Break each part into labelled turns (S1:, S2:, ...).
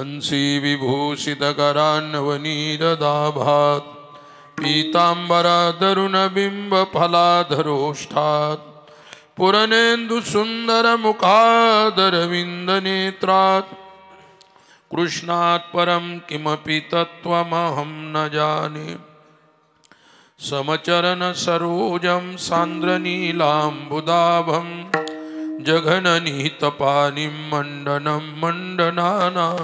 S1: वंशी विभूषितकरान्नवनीरदाभात् पीताम्बरतरुणबिम्बफलाधरोष्ठात् पुरनेन्दुसुन्दरमुखादरविन्दनेत्रात् कृष्णात् परं किमपि तत्त्वमहं न जाने समचरणसरोजं सान्द्रनीलाम्बुदाभं जघननिहितपानिं मण्डनं मण्डनानां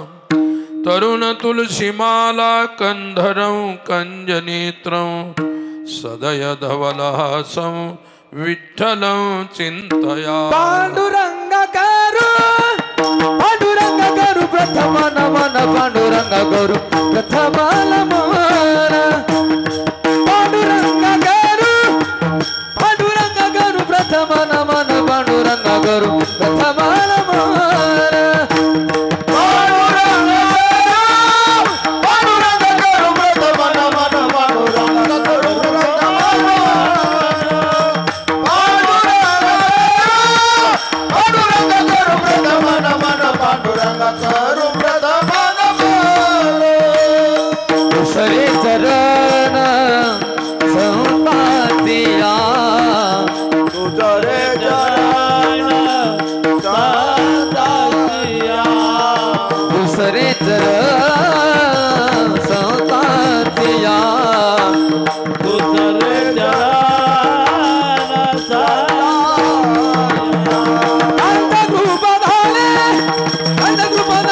S1: तरुणतुलसीमाला कन्धरं कञ्जनेत्रं सदयधवलहासं विठ्ठलं चिन्तया
S2: पांडुरंग करू प्रथम नमन पांडुरंग करू प्रथम नमन पांडुरंग करू प्रथम नमन पांडुरंग करू प्रथम नमन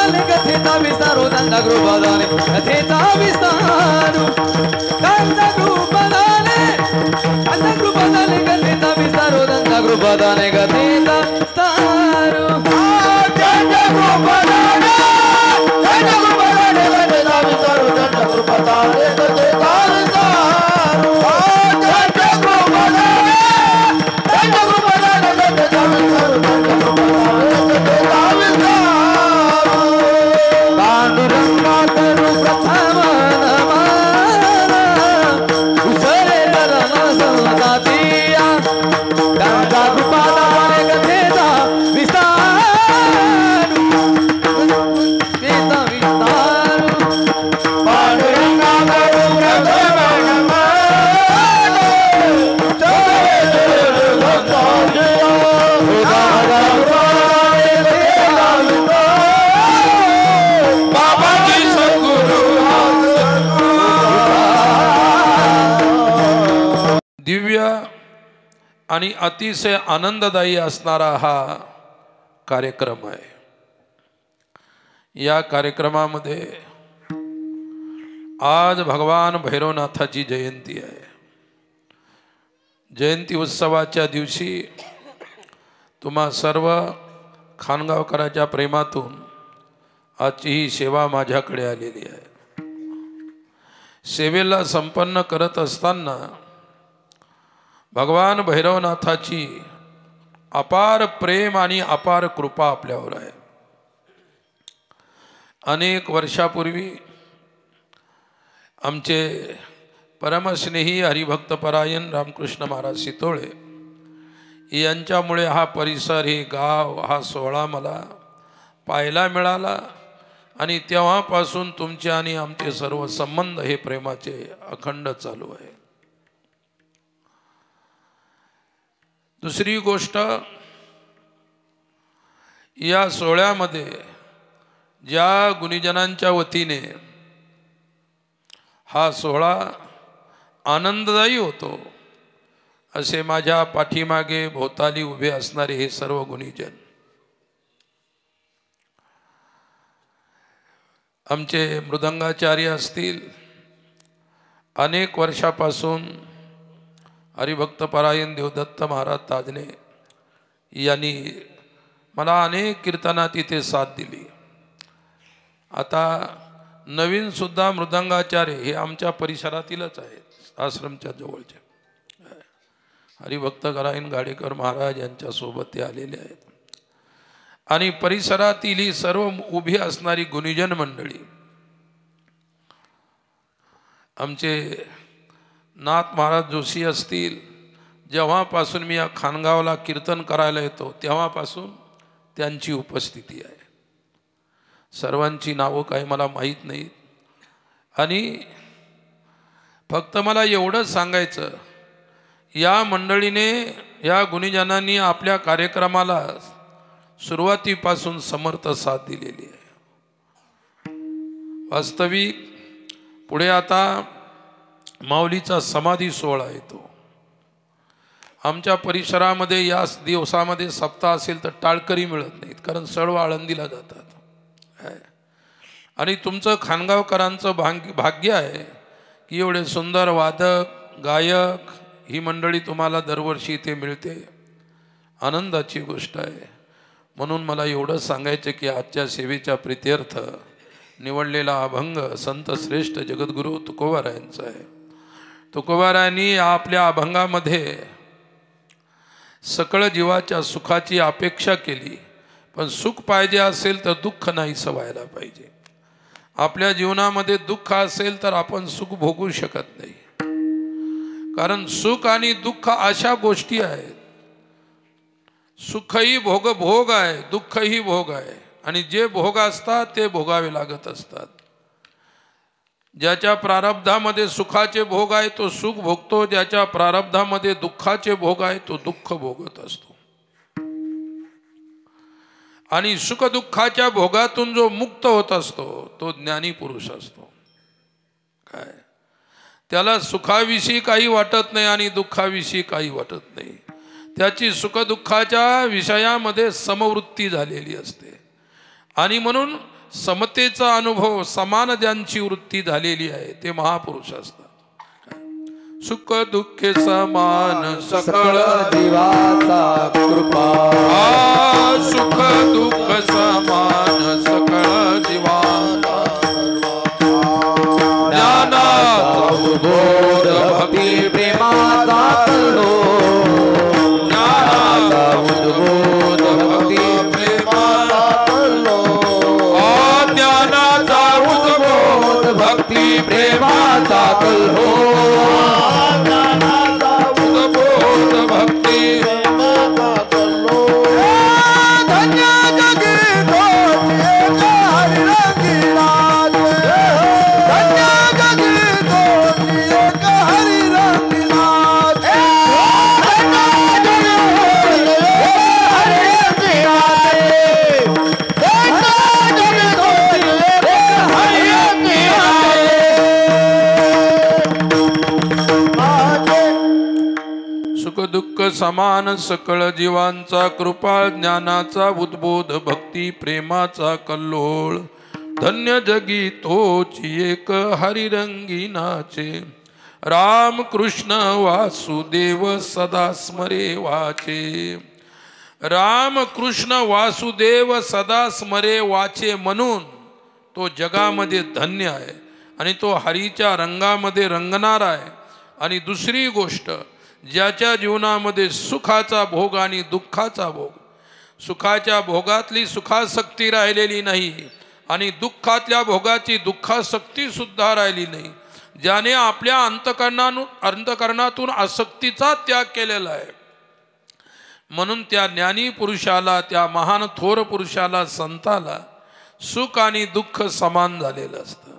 S2: कथेचा विस्तारू दंतगृपदाने कथेचा विस्तारू दंतगृपदाने कथेचा विस्तारू
S1: आणि अतिशय आनंददायी असणारा हा कार्यक्रम आहे। या कार्यक्रमामध्ये आज भगवान भैरवनाथाची जयंती आहे। जयंती उत्सवाच्या दिवशी तुम्हा सर्व खानगावकरांच्या प्रेमातून आजची ही सेवा माझ्याकडे आलेली आहे। सेवेला संपन्न करत असताना भगवान भैरवनाथाची अपार प्रेम आणि अपार कृपा आपल्यावर आहे। अनेक वर्षापूर्वी आमचे परमस्नेही हरिभक्तपरायण रामकृष्ण महाराज सितोळे यांच्यामुळे हा परिसर, हे गाव, हा सोहळा मला पाहायला मिळाला आणि तेव्हापासून तुमचे आणि आमचे सर्व संबंध हे प्रेमाचे अखंड चालू आहे। दुसरी गोष्ट, या सोहळ्यामध्ये ज्या गुणीजनांच्या वतीने हा सोहळा आनंददायी होतो असे माझ्या पाठीमागे भोवताली उभे असणारे हे सर्व गुणीजन, आमचे मृदंगाचार्य असतील, अनेक वर्षापासून हरिभक्तपरायण देवदत्त महाराज ताजने यांनी मला अनेक कीर्तनात इथे साथ दिली। आता नवीन सुद्धा मृदंगाचार्य हे आमच्या परिसरातीलच आहेत, आश्रमच्या जवळचे हरिभक्तपरायण गाडेकर महाराज यांच्या सोबत ते आलेले आहेत। आणि परिसरातील ही सर्व उभी असणारी गुणीजन मंडळी, आमचे नाथ महाराज जोशी असतील, जेव्हापासून मी या खानगावला कीर्तन करायला येतो तेव्हापासून त्यांची उपस्थिती आहे। सर्वांची नावं काही मला माहीत नाहीत. आणि फक्त मला एवढंच सांगायचं, या मंडळीने, या गुणीजनांनी आपल्या कार्यक्रमाला सुरुवातीपासून समर्थ साथ दिलेली आहे. वास्तविक पुढे आता माऊलीचा समाधी सोहळा येतो. आमच्या परिसरामध्ये या दिवसामध्ये सप्ताह असेल तर टाळकरी मिळत नाहीत, कारण सर्व आळंदीला जातात. आणि तुमचं खानगावकरांचं भाग्य आहे की एवढे सुंदर वादक गायक ही मंडळी तुम्हाला दरवर्षी इथे मिळते. आनंदाची गोष्ट आहे. म्हणून मला एवढं सांगायचं की आजच्या सेवेच्या प्रीत्यर्थ निवडलेला अभंग संत श्रेष्ठ जगद्गुरू तुकोबारायांचा आहे. तुकोबारायांनी आपल्या अभंगामध्ये सकळ जीवाच्या सुखाची अपेक्षा केली, पण सुख पाहिजे असेल तर दुःख नाहीसं व्हायला पाहिजे. आपल्या जीवनामध्ये दुःख असेल तर आपण सुख भोगू शकत नाही, कारण सुख आणि दुःख अशा गोष्टी आहेत. सुखही भोग आहे, दुःखही भोग आहे, आणि जे भोग असतात ते भोगावे लागत असतात. ज्याच्या प्रारब्धामध्ये सुखाचे भोग आहे तो सुख भोगतो, ज्याच्या प्रारब्धामध्ये दुःखाचे भोग आहे तो दुःख भोगत असतो. आणि सुख दुःखाच्या भोगातून जो मुक्त होत असतो तो ज्ञानी पुरुष असतो. काय त्याला सुखाविषयी काही वाटत नाही आणि दुःखाविषयी काही वाटत नाही. त्याची सुख दुःखाच्या विषयामध्ये समवृत्ती झालेली असते. आणि म्हणून समतेचा अनुभव, समान ज्यांची वृत्ती झालेली आहे ते महापुरुष असतात. सुख दुःखे समान सकळ
S2: जीवाचा कृपा,
S1: सुख दुःख समान सकळ जीवाचा, ज्ञानाचा उद्बोध भक्ती
S2: प्रेमाचा कल्लो,
S1: ज्ञानाचा उद्बोध भक्ती प्रेमाचा कल्लो, ज्ञानाचा उद्बोध भक्ती
S2: प्रेमाचा कल्लो,
S1: भक्ती
S2: धन्य जगी धन्य जगी हरी रंगनाथ,
S1: सुख दुःख समान सकळ जीवांचा कृपाळ, ज्ञानाचा उद्बोध भक्ती प्रेमाचा कल्लोळ, धन्य जगी तोची एक हरिरंगीनाचे, राम कृष्ण वासुदेव सदा स्मरे वाचे. राम कृष्ण वासुदेव सदा स्मरे वाचे म्हणून तो जगामध्ये धन्य आहे आणि तो हरीच्या रंगामध्ये रंगणारा आहे. आणि दुसरी गोष्ट, ज्याच्या जीवनामध्ये सुखाचा भोग आणि दुःखाचा भोग, सुखाच्या भोगातली सुखासक्ती राहिलेली नाही आणि दुःखातल्या भोगाची दुःखासक्ती सुद्धा राहिली नाही, ज्याने आपल्या अंतकरणातून आसक्तीचा त्याग केलेला आहे, म्हणून त्या ज्ञानी पुरुषाला, त्या महान थोर पुरुषाला, संताला सुख आणि दुःख समान झालेलं असतं.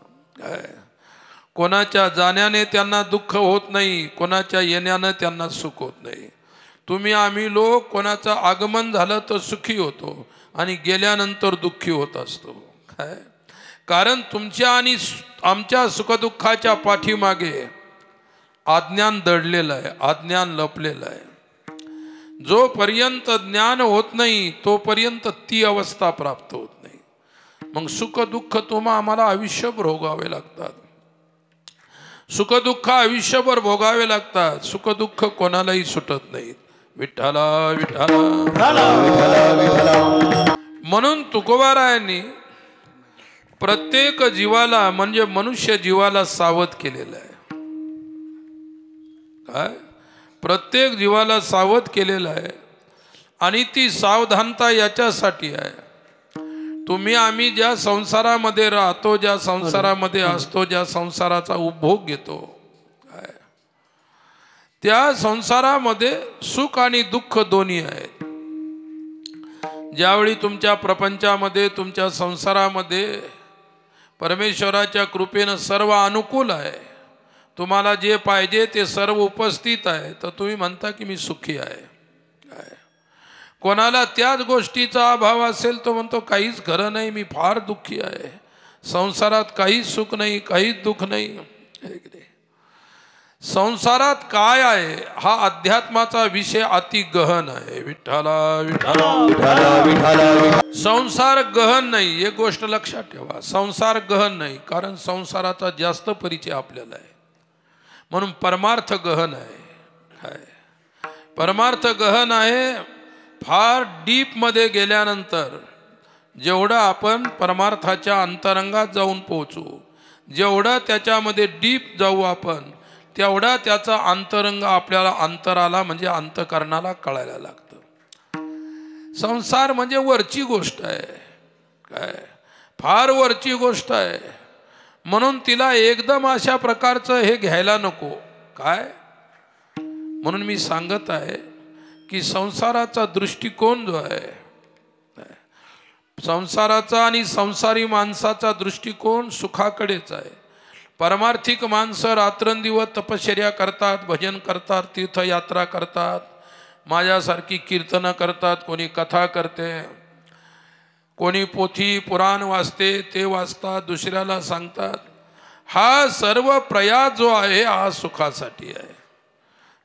S1: कोणाच्या जाण्याने त्यांना दुःख होत नाही, कोणाच्या येण्यानं त्यांना सुख होत नाही. तुम्ही आम्ही लोक कोणाचं आगमन झालं तर सुखी होतो आणि गेल्यानंतर दुःखी होत असतो. काय कारण तुमच्या आणि आमच्या सुखदुःखाच्या पाठीमागे अज्ञान दडलेलं आहे, अज्ञान लपलेलं आहे. जोपर्यंत ज्ञान होत नाही तोपर्यंत ती अवस्था प्राप्त होत नाही. मग सुख दुःख आम्हाला आयुष्यभर भोगावे लागतात. सुखदुःख आयुष्यभर भोगावे लागतात. सुखदुःख कोणालाही सुटत नाहीत. विठ्ठला विठ्ठला. म्हणून तुकोबारायांनी प्रत्येक जीवाला म्हणजे मनुष्य जीवाला सावध केलेलं आहे. काय प्रत्येक जीवाला सावध केलेलं आहे. आणि ती सावधानता याच्यासाठी आहे, तुम्ही आम्ही ज्या संसारामध्ये राहतो, ज्या संसारामध्ये असतो, ज्या संसाराचा उपभोग घेतो, त्या संसारामध्ये सुख आणि दुःख दोन्ही आहेत. ज्यावेळी तुमच्या प्रपंचामध्ये तुमच्या संसारामध्ये परमेश्वराच्या कृपेनं सर्व अनुकूल आहे, तुम्हाला जे पाहिजे ते सर्व उपस्थित आहे, तर तुम्ही म्हणता की मी सुखी आहे. कोणाला त्याच गोष्टीचा अभाव असेल तो म्हणतो काहीच खरं नाही, मी फार दुःखी आहे, संसारात काहीच सुख नाही, काहीच दुःख नाही. संसारात काय आहे हा अध्यात्माचा विषय अति गहन आहे. विठ्ठला विठ्ठला विठ्ठला विठ्ठला. संसार गहन नाही, एक गोष्ट लक्षात ठेवा. संसार गहन नाही, कारण संसाराचा जास्त परिचय आपल्याला आहे, म्हणून परमार्थ गहन आहे. काय परमार्थ गहन आहे? फार डीपमध्ये गेल्यानंतर जेवढं आपण परमार्थाच्या अंतरंगात जाऊन पोहोचू, जेवढं त्याच्यामध्ये डीप जाऊ आपण, तेवढा त्याचा अंतरंग आपल्याला अंतराला म्हणजे अंतकरणाला कळायला लागतं. संसार म्हणजे वरची गोष्ट आहे, काय फार वरची गोष्ट आहे, म्हणून तिला एकदम अशा प्रकारचं हे घ्यायला नको. काय म्हणून मी सांगत आहे की संसाराचा दृष्टिकोन जो आहे, संसाराचा आणि संसारी माणसाचा दृष्टिकोन सुखाकडेच आहे. परमार्थिक माणसं रात्रंदिवस तपश्चर्या करतात, भजन करतात, तीर्थयात्रा करतात, माझ्यासारखी कीर्तनं करतात, कोणी कथा करते, कोणी पोथी पुराण वाचते, ते वाचतात, दुसऱ्याला सांगतात. हा सर्व प्रयास जो आहे हा सुखासाठी आहे.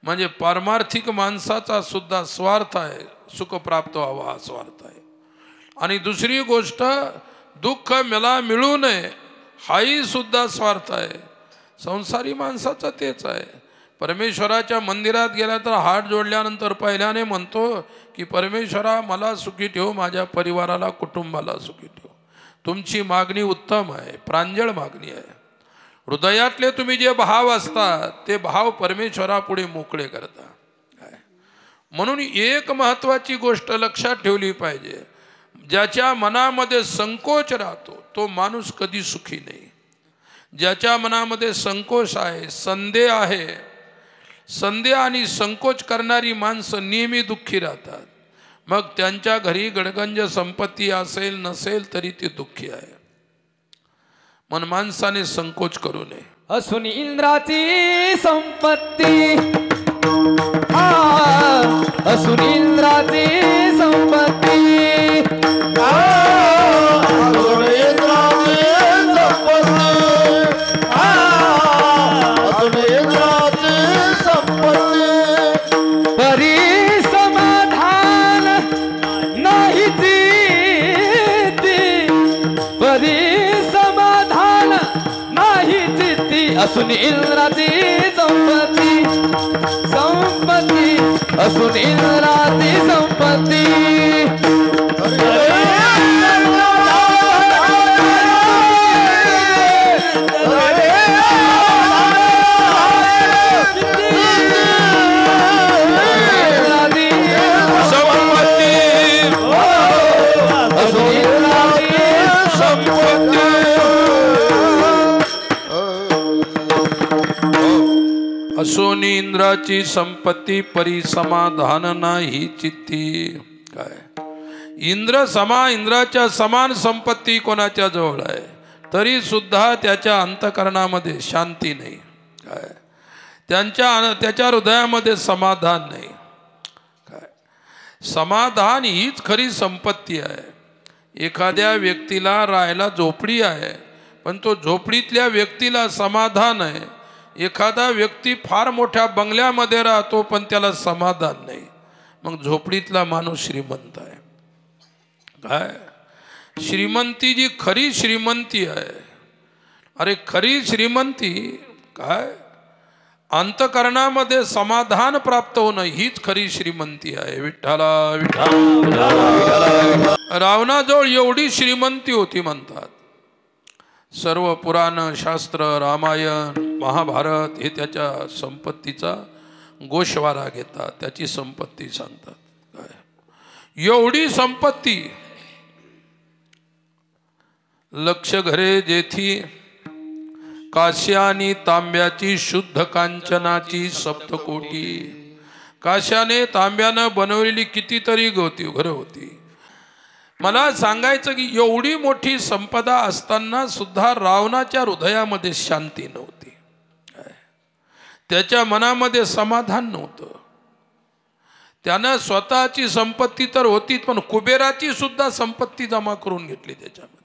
S1: म्हणजे पारमार्थिक माणसाचा सुद्धा स्वार्थ आहे, सुख प्राप्त व्हावा हा स्वार्थ आहे. आणि दुसरी गोष्ट दुःख मला मिळू नये हाही सुद्धा स्वार्थ आहे. संसारी माणसाचं तेच आहे. परमेश्वराच्या मंदिरात गेला तर हात जोडल्यानंतर पहिल्याने म्हणतो की परमेश्वरा मला सुखी ठेव, माझ्या परिवाराला कुटुंबाला सुखी ठेव. तुमची मागणी उत्तम आहे, प्रांजळ मागणी आहे. हृदयातले तुम्ही जे भाव असतात ते भाव परमेश्वरापुढे मोकळे करता. म्हणून एक महत्त्वाची गोष्ट लक्षात ठेवली पाहिजे, ज्याच्या मनामध्ये संकोच राहतो तो माणूस कधी सुखी नाही. ज्याच्या मनामध्ये संकोच आहे, संदेह आहे, संदेह आणि संकोच करणारी माणसं नेहमी दुःखी राहतात. मग त्यांच्या घरी गडगंज संपत्ती असेल नसेल तरी ते दुःखी आहे. मन माणसाने संकोच करू नये.
S2: असून इंद्राची संपत्ती, असून इंद्राची संपत्ती, असून इंद्राची संपत्ती, परी समाधान नाही ती, परी असून इंद्राची संपत्ती, संपत्ती, असून इंद्राची संपत्ती.
S1: असून इंद्राची संपत्ती परी समाधान नाही चित्ती. काय इंद्राच्या समान संपत्ती कोणाच्या जवळ आहे तरी सुद्धा त्याच्या अंतकरणामध्ये शांती नाही. काय त्याच्या हृदयामध्ये समाधान नाही. काय समाधान हीच खरी संपत्ती आहे. एखाद्या व्यक्तीला राहायला झोपडी आहे पण तो झोपडीतल्या व्यक्तीला समाधान आहे. एखादा व्यक्ती फार मोठ्या बंगल्यामध्ये राहतो पण त्याला समाधान नाही. मग झोपडीतला माणूस श्रीमंत आहे. काय श्रीमंती जी खरी श्रीमंती आहे, अरे खरी श्रीमंती काय अंतकरणामध्ये समाधान प्राप्त होणं हीच खरी श्रीमंती आहे. विठ्ठला विठ्ठला. रावणाजवळ एवढी श्रीमंती होती म्हणतात. सर्व पुराण शास्त्र रामायण महाभारत हे त्याच्या संपत्तीचा गोषवारा घेतात, त्याची संपत्ती सांगतात. काय एवढी संपत्ती, लक्ष घरे जेथी काश्यानी तांब्याची शुद्ध कांचनाची सप्तकोटी. काश्याने तांब्यानं बनवलेली कितीतरी घरं होती. मला सांगायचं की एवढी मोठी संपदा असताना सुद्धा रावणाच्या हृदयामध्ये शांती नव्हती, त्याच्या मनामध्ये समाधान नव्हतं. त्यानं स्वतःची संपत्ती तर होती, पण कुबेराची सुद्धा संपत्ती जमा करून घेतली त्याच्यामध्ये.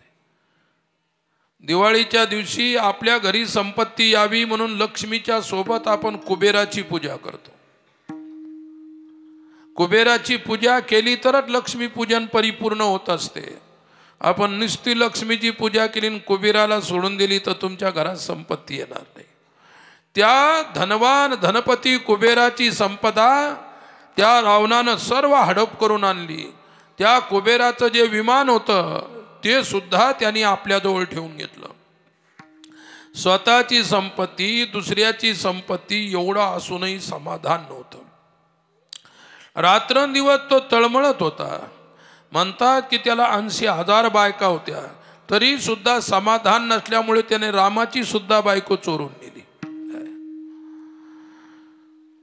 S1: दिवाळीच्या दिवशी आपल्या घरी संपत्ती यावी म्हणून लक्ष्मीच्या सोबत आपण कुबेराची पूजा करतो. कुबेराची पूजा केली तरच लक्ष्मी पूजन परिपूर्ण होत असते. आपण नुसती लक्ष्मीची पूजा केली आणि कुबेराला सोडून दिली तर तुमच्या घरात संपत्ती येणार नाही. त्या धनवान धनपती कुबेराची संपदा त्या रावणानं सर्व हडप करून आणली. त्या कुबेराचं जे विमान होतं ते सुद्धा त्यांनी आपल्याजवळ ठेवून घेतलं. स्वतःची संपत्ती, दुसऱ्याची संपत्ती एवढं असूनही समाधान नव्हतं. रात्रंदिवस तो तळमळत होता. म्हणतात की त्याला 80,000 बायका होत्या, तरी सुद्धा समाधान नसल्यामुळे त्याने रामाची सुद्धा बायको चोरून नेली.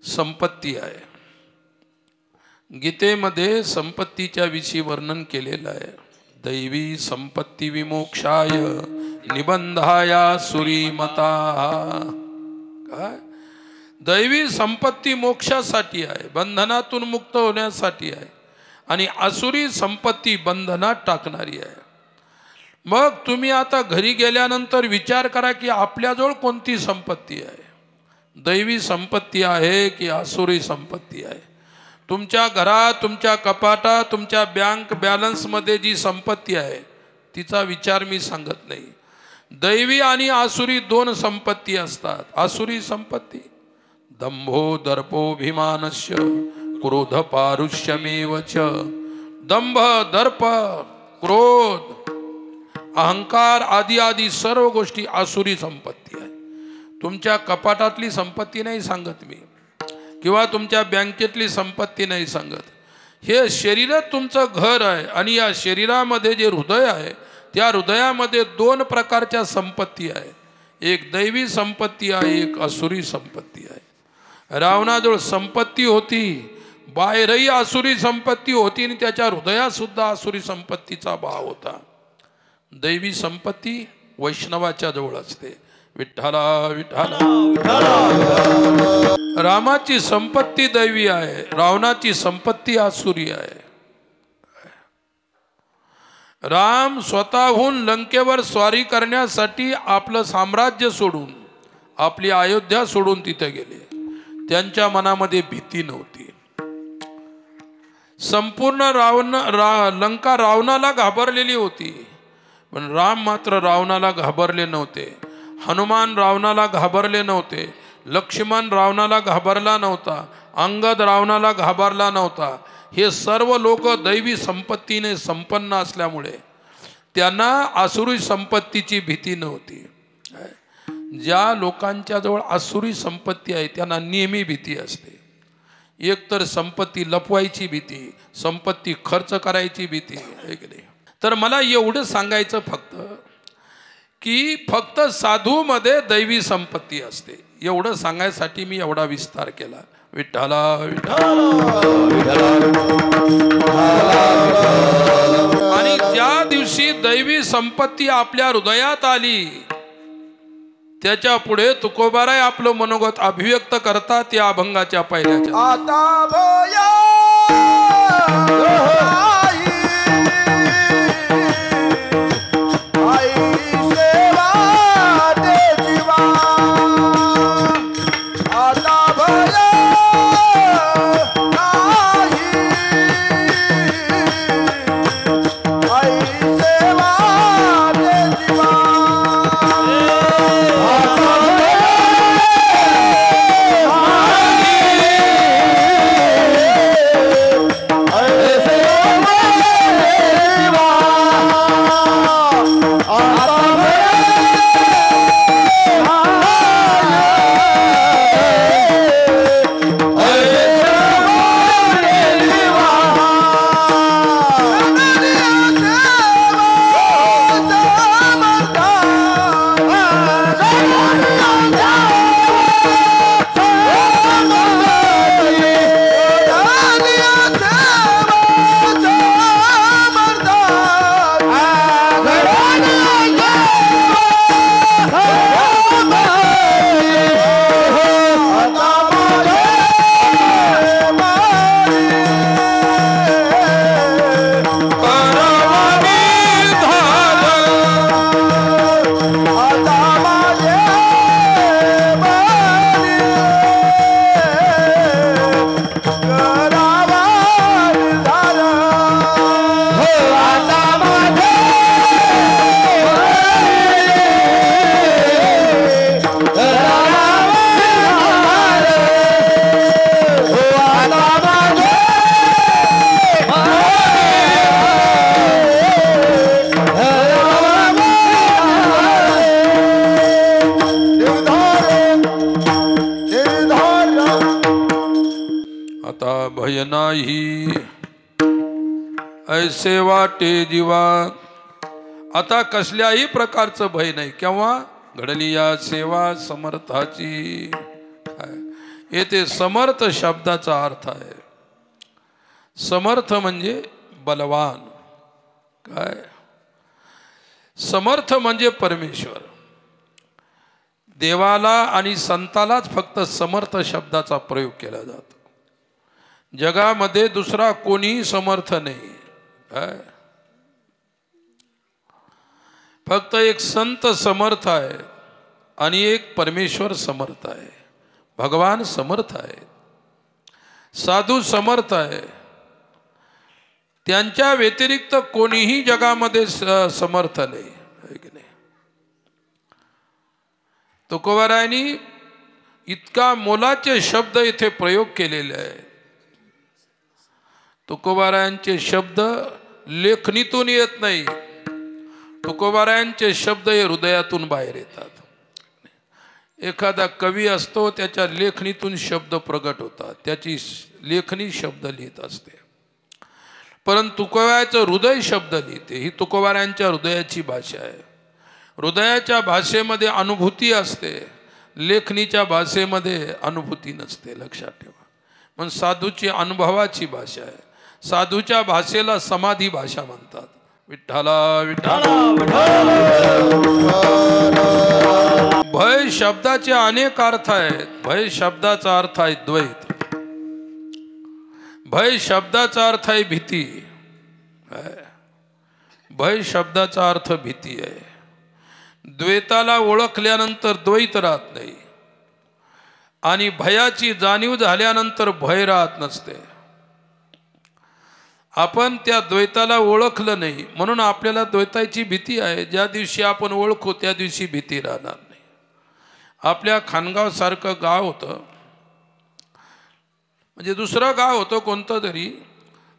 S1: संपत्ती आहे. गीतेमध्ये संपत्तीच्या विषयी वर्णन केलेलं आहे. दैवी संपत्ती विमोक्षाय निबंधाया सुरीमता. काय? दैवी संपत्ती मोक्षासाठी आहे, बंधनातून मुक्त होण्यासाठी आहे, आणि आसुरी संपत्ती बंधनात टाकणारी आहे. मग तुम्ही आता घरी गेल्यानंतर विचार करा की आपल्याजवळ कोणती संपत्ती आहे, दैवी संपत्ती आहे की आसुरी संपत्ती आहे. तुमच्या घरात, तुमच्या कपाटात, तुमच्या बँक बॅलन्समध्ये जी संपत्ती आहे तिचा विचार मी सांगत नाही. दैवी आणि आसुरी दोन संपत्ती असतात. आसुरी संपत्ती दंभो दर्पोभिमानस्य क्रोध पारुष्यमेव च. दंभ, दर्प, क्रोध, अहंकार आदी आदी सर्व गोष्टी आसुरी संपत्ती आहे. तुमच्या कपाटातली संपत्ती नाही सांगत मी, किंवा तुमच्या बँकेतली संपत्ती नाही सांगत. हे शरीरच तुमचं घर आहे, आणि या शरीरामध्ये जे हृदय आहे त्या हृदयामध्ये दोन प्रकारच्या संपत्ती आहे. एक दैवी संपत्ती आहे, एक आसुरी संपत्ती आहे. रावणाजवळ संपत्ती होती, बाहेरही आसुरी संपत्ती होती, आणि त्याच्या हृदयात सुद्धा आसुरी संपत्तीचा भाव होता. दैवी संपत्ती वैष्णवाच्या जवळ असते. विठ्ठला विठ्ठला. रामाची संपत्ती दैवी आहे, रावणाची संपत्ती आसुरी आहे. राम स्वतःहून लंकेवर स्वारी करण्यासाठी आपलं साम्राज्य सोडून, आपली अयोध्या सोडून तिथे गेले. त्यांच्या मनामध्ये भीती नव्हती. संपूर्ण लंका रावणाला घाबरलेली होती, पण राम मात्र रावणाला घाबरले नव्हते. हनुमान रावणाला घाबरले नव्हते. लक्ष्मण रावणाला घाबरला नव्हता. अंगद रावणाला घाबरला नव्हता. हे सर्व लोक दैवी संपत्तीने संपन्न असल्यामुळे त्यांना आसुरी संपत्तीची भीती नव्हती. ज्या लोकांच्या जवळ आसुरी संपत्ती आहे त्यांना नेहमी भीती असते. एक तर संपत्ती लपवायची भीती, संपत्ती खर्च करायची भीती. तर मला एवढं सांगायचं फक्त की फक्त साधूमध्ये दैवी संपत्ती असते, एवढं सांगायसाठी मी एवढा विस्तार केला. विठ्ठला आणि ज्या दिवशी दैवी संपत्ती आपल्या हृदयात आली त्याच्या पुढे तुकोबाराय आपलं मनोगत अभिव्यक्त करतात या अभंगाच्या पहिल्याच्या.
S3: आता भया
S1: आता भय नाही ऐसे वाटे जीवा. आता कसल्याही प्रकारचं भय नाही. केव्हा घडली या सेवा समर्थाची. येथे समर्थ शब्दाचा अर्थ आहे. समर्थ म्हणजे बलवान. काय समर्थ म्हणजे परमेश्वर. देवाला आणि संतालाच फक्त समर्थ शब्दाचा प्रयोग केला जातो. जगामध्ये दुसरा कोणीही समर्थ नाही. काय फक्त एक संत समर्थ आहे आणि एक परमेश्वर समर्थ आहे. भगवान समर्थ आहे, साधू समर्थ आहे. त्यांच्या व्यतिरिक्त कोणीही जगामध्ये समर्थ नाही. तुकोबारायांनी इतका मोलाचे शब्द इथे प्रयोग केलेले आहेत. तुकोबारायांचे शब्द लेखणीतून येत नाही. तुकोबारायांचे शब्द हे हृदयातून बाहेर येतात. एखादा कवी असतो, त्याच्या लेखणीतून शब्द प्रगट होतात, त्याची लेखणी शब्द लिहित असते. परंतु तुकोबाराचं हृदय शब्द लिहिते. ही तुकोबारायांच्या हृदयाची भाषा आहे. हृदयाच्या भाषेमध्ये अनुभूती असते, लेखणीच्या भाषेमध्ये अनुभूती नसते. लक्षात ठेवा. म्हणून साधूची अनुभवाची भाषा आहे. साधूच्या भाषेला समाधी भाषा म्हणतात. विठ्ठला विठ्ठला. भय शब्दाचे अनेक अर्थ आहेत. भय शब्दाचा अर्थ आहे द्वैत. भय शब्दाचा अर्थ आहे भीती. भय शब्दाचा अर्थ भीती आहे. द्वैताला ओळखल्यानंतर द्वैत राहत नाही आणि भयाची जाणीव झाल्यानंतर भय राहत नसते. आपण त्या द्वैताला ओळखलं नाही म्हणून आपल्याला द्वैताची भीती आहे. ज्या दिवशी आपण ओळखू त्या दिवशी भीती राहणार नाही. आपल्या खानगाव सारखं गाव होतं, म्हणजे दुसरं गाव होतं कोणतं तरी,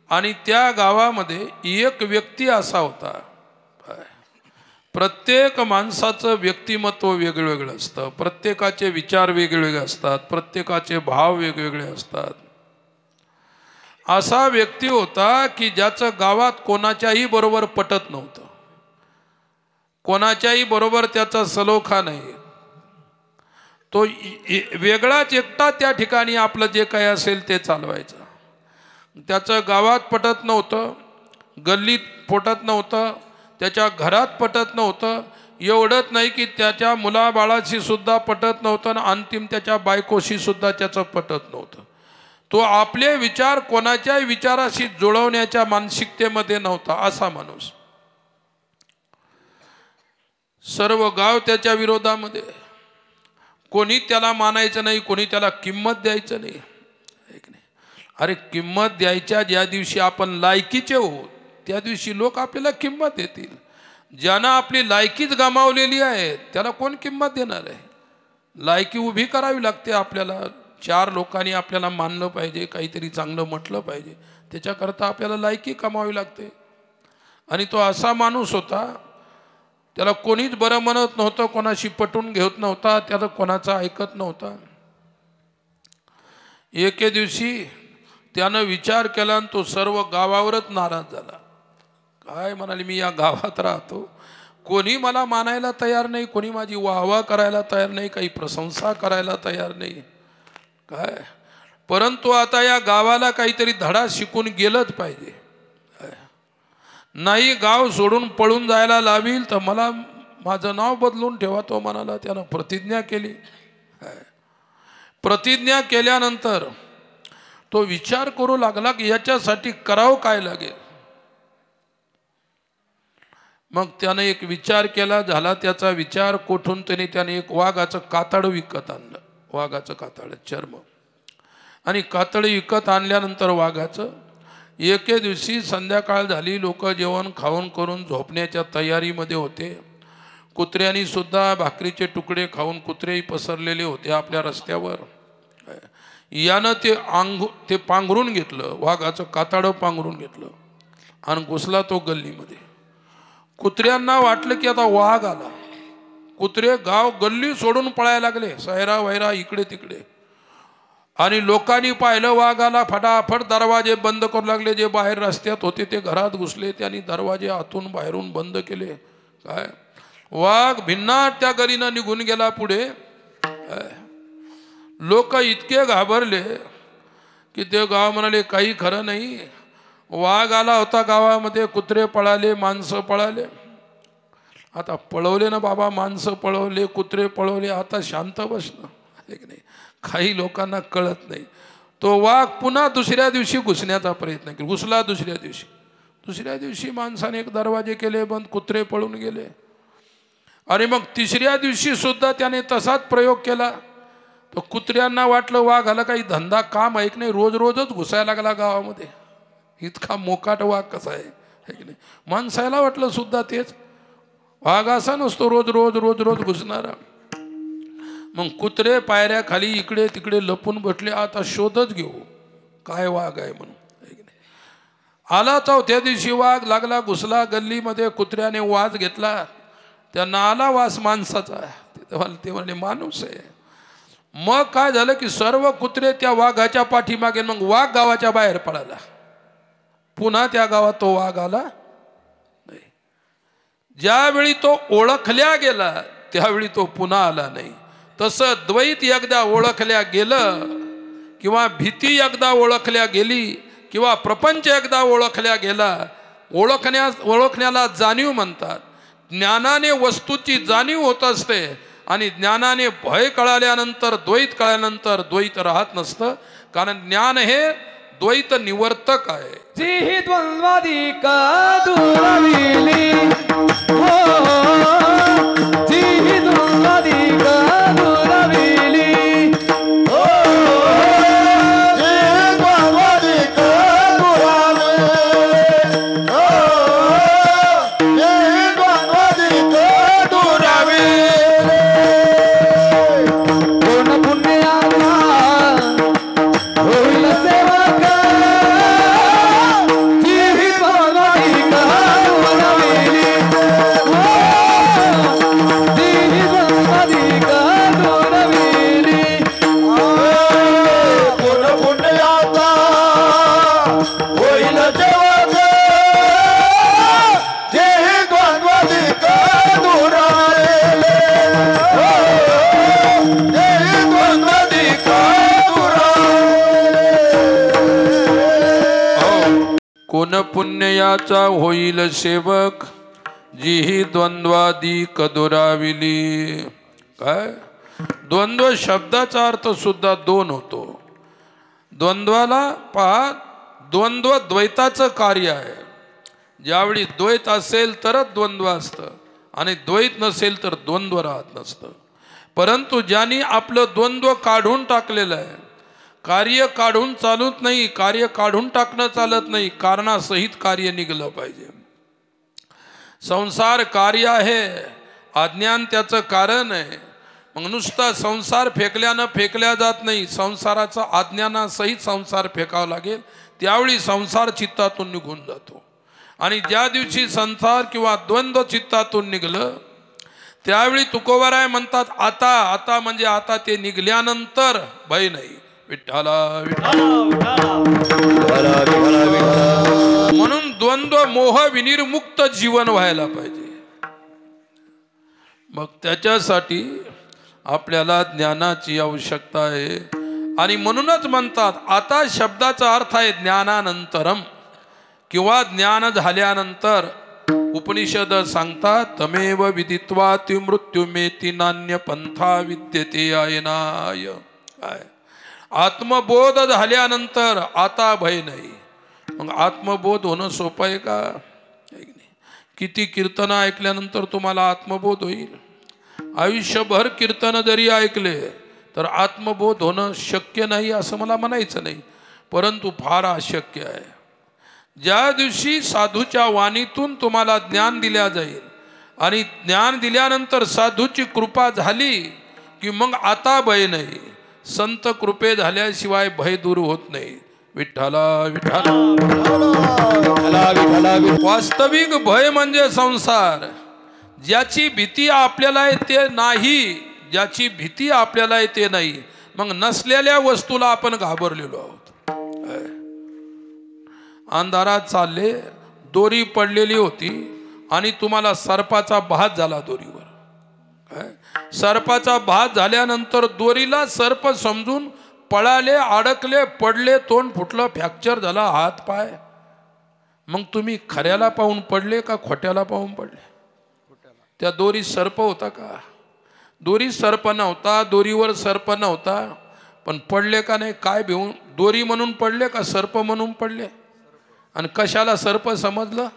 S1: आणि त्या गावामध्ये एक व्यक्ती असा होता. प्रत्येक माणसाचं व्यक्तिमत्व वेगवेगळं असतं, प्रत्येकाचे विचार वेगवेगळे असतात, प्रत्येकाचे भाव वेगवेगळे असतात. असा व्यक्ती होता की ज्याचं गावात कोणाच्याही बरोबर पटत नव्हतं, कोणाच्याही बरोबर त्याचा सलोखा नाही. तो वेगळाच एकटा त्या ठिकाणी आपलं जे काही असेल ते चालवायचं. त्याचं गावात पटत नव्हतं, गल्लीत पटत नव्हतं, त्याच्या घरात पटत नव्हतं. एवढंच नाही की त्याच्या मुलाबाळाशी सुद्धा पटत नव्हतं आणि अंतिम त्याच्या बायकोशी सुद्धा त्याचं पटत नव्हतं. तो आपले विचार कोणाच्याही विचाराशी जुळवण्याच्या मानसिकतेमध्ये नव्हता असा माणूस. सर्व गाव त्याच्या विरोधामध्ये. कोणी त्याला मानायचं नाही, कोणी त्याला किंमत द्यायचं नाही. अरे किंमत द्यायच्या ज्या दिवशी आपण लायकीचे होऊ त्या दिवशी लोक आपल्याला किंमत देतील. ज्यानं आपली लायकीच गमावलेली आहे त्याला कोण किंमत देणार आहे? लायकी उभी करावी लागते आपल्याला. चार लोकांनी आपल्याला मानलं पाहिजे, काहीतरी चांगलं म्हटलं पाहिजे, त्याच्याकरता आपल्याला लायकी कमावी लागते. आणि तो असा माणूस होता, त्याला कोणीच बरं म्हणत नव्हतं, कोणाशी पटून घेत नव्हता, त्याला कोणाचा ऐकत नव्हता. एके दिवशी त्यानं विचार केला आणि तो सर्व गावावरच नाराज झाला. काय म्हणाले, मी या गावात राहतो, कोणी मला मानायला तयार नाही, कोणी माझी वाहवा करायला तयार नाही, काही प्रशंसा करायला तयार नाही. काय परंतु आता या गावाला काहीतरी धडा शिकून गेलंच पाहिजे. नाही गाव सोडून पळून जायला लावील तर मला माझं नाव बदलून ठेवा, तो म्हणाला. त्यानं प्रतिज्ञा केली. प्रतिज्ञा केल्यानंतर तो विचार करू लागला की याच्यासाठी करावं काय लागेल. मग त्यानं एक विचार केला. झाला त्याचा विचार. कोठून त्याने एक वाघाचं कातड विकत आणलं. वाघाचं कातड चर्म आणि कातड विकत आणल्यानंतर वाघाचं एके दिवशी संध्याकाळ झाली. लोक जेवण खाऊन करून झोपण्याच्या तयारीमध्ये होते. कुत्र्यांनी सुद्धा भाकरीचे तुकडे खाऊन कुत्रेही पसरलेले होते आपल्या रस्त्यावर. यानं ते पांघरून घेतलं, वाघाचं कातडं पांघरून घेतलं आणि घुसला तो गल्लीमध्ये. कुत्र्यांना वाटलं की आता वाघ आला. कुत्रे गाव गल्ली सोडून पळायला लागले, सैरा वैरा इकडे तिकडे. आणि लोकांनी पाहिलं वाघाला, फटाफट दरवाजे बंद करू लागले. जे बाहेर रस्त्यात होते ते घरात घुसले, त्यांनी दरवाजे आतून बाहेरून बंद केले. काय वाघ भिन्नाट त्या गलीनं निघून गेला पुढे. लोक इतके घाबरले की ते गाव म्हणाले काही खरं नाही. वाघ आला होता गावामध्ये, कुत्रे पळाले, माणसं पळाले. आता पळवले ना बाबा, माणसं पळवले, कुत्रे पळवले, आता शांत बसणं नाही. काही लोकांना कळत नाही. तो वाघ पुन्हा दुसऱ्या दिवशी घुसण्याचा प्रयत्न केला. घुसला दुसऱ्या दिवशी माणसाने एक दरवाजे केले बंद, कुत्रे पळून गेले. आणि मग तिसऱ्या दिवशी सुद्धा त्याने तसाच प्रयोग केला. तो कुत्र्यांना वाटलं वाघाला काही धंदा काम आहे की नाही, रोज रोजच घुसायला लागला गावामध्ये. इतका मोकाट वाघ कसा आहे की नाही. माणसाला वाटलं सुद्धा तेच, वाघ असा नसतो रोज रोज रोज रोज घुसणारा. मग कुत्रे पायऱ्या खाली इकडे तिकडे लपून बसले. आता शोधच घेऊ काय वाघ आहे म्हणून. आला चौथ्या दिवशी वाघ लागला, घुसला गल्लीमध्ये. कुत्र्याने वास घेतला, त्यांना आला वास माणसाचा. ते म्हणे माणूस आहे. मग काय झालं की सर्व कुत्रे त्या वाघाच्या पाठीमागे. मग वाघ गावाच्या बाहेर पळाला. पुन्हा त्या गावात तो वाघ आला नाही. ज्यावेळी तो ओळखल्या गेला त्यावेळी तो पुन्हा आला नाही. तसं द्वैत एकदा ओळखल्या गेलं किंवा भीती एकदा ओळखल्या गेली किंवा प्रपंच एकदा ओळखल्या गेला, ओळखण्याला जाणीव म्हणतात. ज्ञानाने वस्तूची जाणीव होत असते आणि ज्ञानाने भय कळाल्यानंतर, द्वैत कळाल्यानंतर द्वैत राहत नसतं. कारण ज्ञान हे द्वैत निवर्तक आहे.
S2: जी द्वंद्वादिक दुराविली हो, जी द्वंद्वादिक दुराविली हो, जी द्वंद्वादिक दुराविली हो, जी द्वंद्वादिक दुराविली. कोण पुण्याचा होईल सेवक,
S1: कोण पुण्याचा होईल सेवक, जी द्वंद्वादिक दुराविली. काय द्वंद्व शब्दाचा अर्थ सुद्धा दोन होतो. द्वंद्वाला पहा, द्वंद्व द्वैताचं कार्य आहे. ज्यावेळी द्वैत असेल तरच द्वंद्व असतं आणि द्वैत नसेल तर द्वंद्व राहत नसतं. परंतु ज्यांनी आपलं द्वंद्व काढून टाकलेलं आहे, कार्य काढून चालत नाही, कार्य काढून टाकणं चालत नाही, कारणासहित कार्य निघलं पाहिजे. संसार कार्य आहे, अज्ञान त्याचं कारण आहे. मग नुसता संसार फेकल्यानं फेकल्या जात नाही, संसाराचा अज्ञानासहित संसार फेकावा लागेल. त्यावेळी संसार चित्तातून निघून जातो. आणि ज्या दिवशी संसार किंवा द्वंद्व चित्तातून निघलं त्यावेळी तुकोबाराय म्हणतात, आता आता म्हणजे आता ते निघल्यानंतर भय नाही. विठ्ठला म्हणून द्वंद्व मोह विनिर्मुक्त जीवन व्हायला पाहिजे. मग त्याच्यासाठी आपल्याला ज्ञानाची आवश्यकता आहे. आणि म्हणूनच म्हणतात, आता शब्दाचा अर्थ आहे ज्ञानानंतरम किंवा ज्ञान झाल्यानंतर. उपनिषद सांगतात, तमेव विदित्वा ती मृत्युमेती नान्य पंथा विद्यते आयनाय. काय आत्मबोध झाल्यानंतर आता भय नाही. मग आत्मबोध होणं सोपं आहे का? किती कीर्तन ऐकल्यानंतर तुम्हाला आत्मबोध होईल? आयुष्यभर कीर्तन जरी ऐकले तर आत्मबोध होणं शक्य नाही असं मला म्हणायचं नाही, परंतु फार अशक्य आहे. ज्या दिवशी साधूच्या वाणीतून तुम्हाला ज्ञान दिल्या जाईल आणि ज्ञान दिल्यानंतर साधूची कृपा झाली की मग आता भय नाही. संत कृपे झाल्याशिवाय भय दूर होत नाही. विठ्ठला विठ्ठला. वास्तविक भय म्हणजे संसार. ज्याची भीती आपल्याला येते नाही, ज्याची भीती आपल्याला येते नाही, मग नसलेल्या वस्तूला आपण घाबरलेलो आहोत. अंधारात चालले, दोरी पडलेली होती आणि तुम्हाला सर्पाचा भास झाला दोरीवर. सर्पाचा भास झाल्यानंतर दोरीला सर्प समजून पळाले, अडकले, पडले, तोंड फुटलं, फ्रॅक्चर झाला हात पाय. मग तुम्ही खऱ्याला पाहून पडले का खोट्याला पाहून पडले? त्या दोरीत सर्प होता का? दोरीत सर्प नव्हता, दोरीवर सर्प नव्हता, पण पडले का नाही? काय भिवून? दोरी म्हणून पडले का सर्प म्हणून पडले? आणि कशाला सर्प समजलं?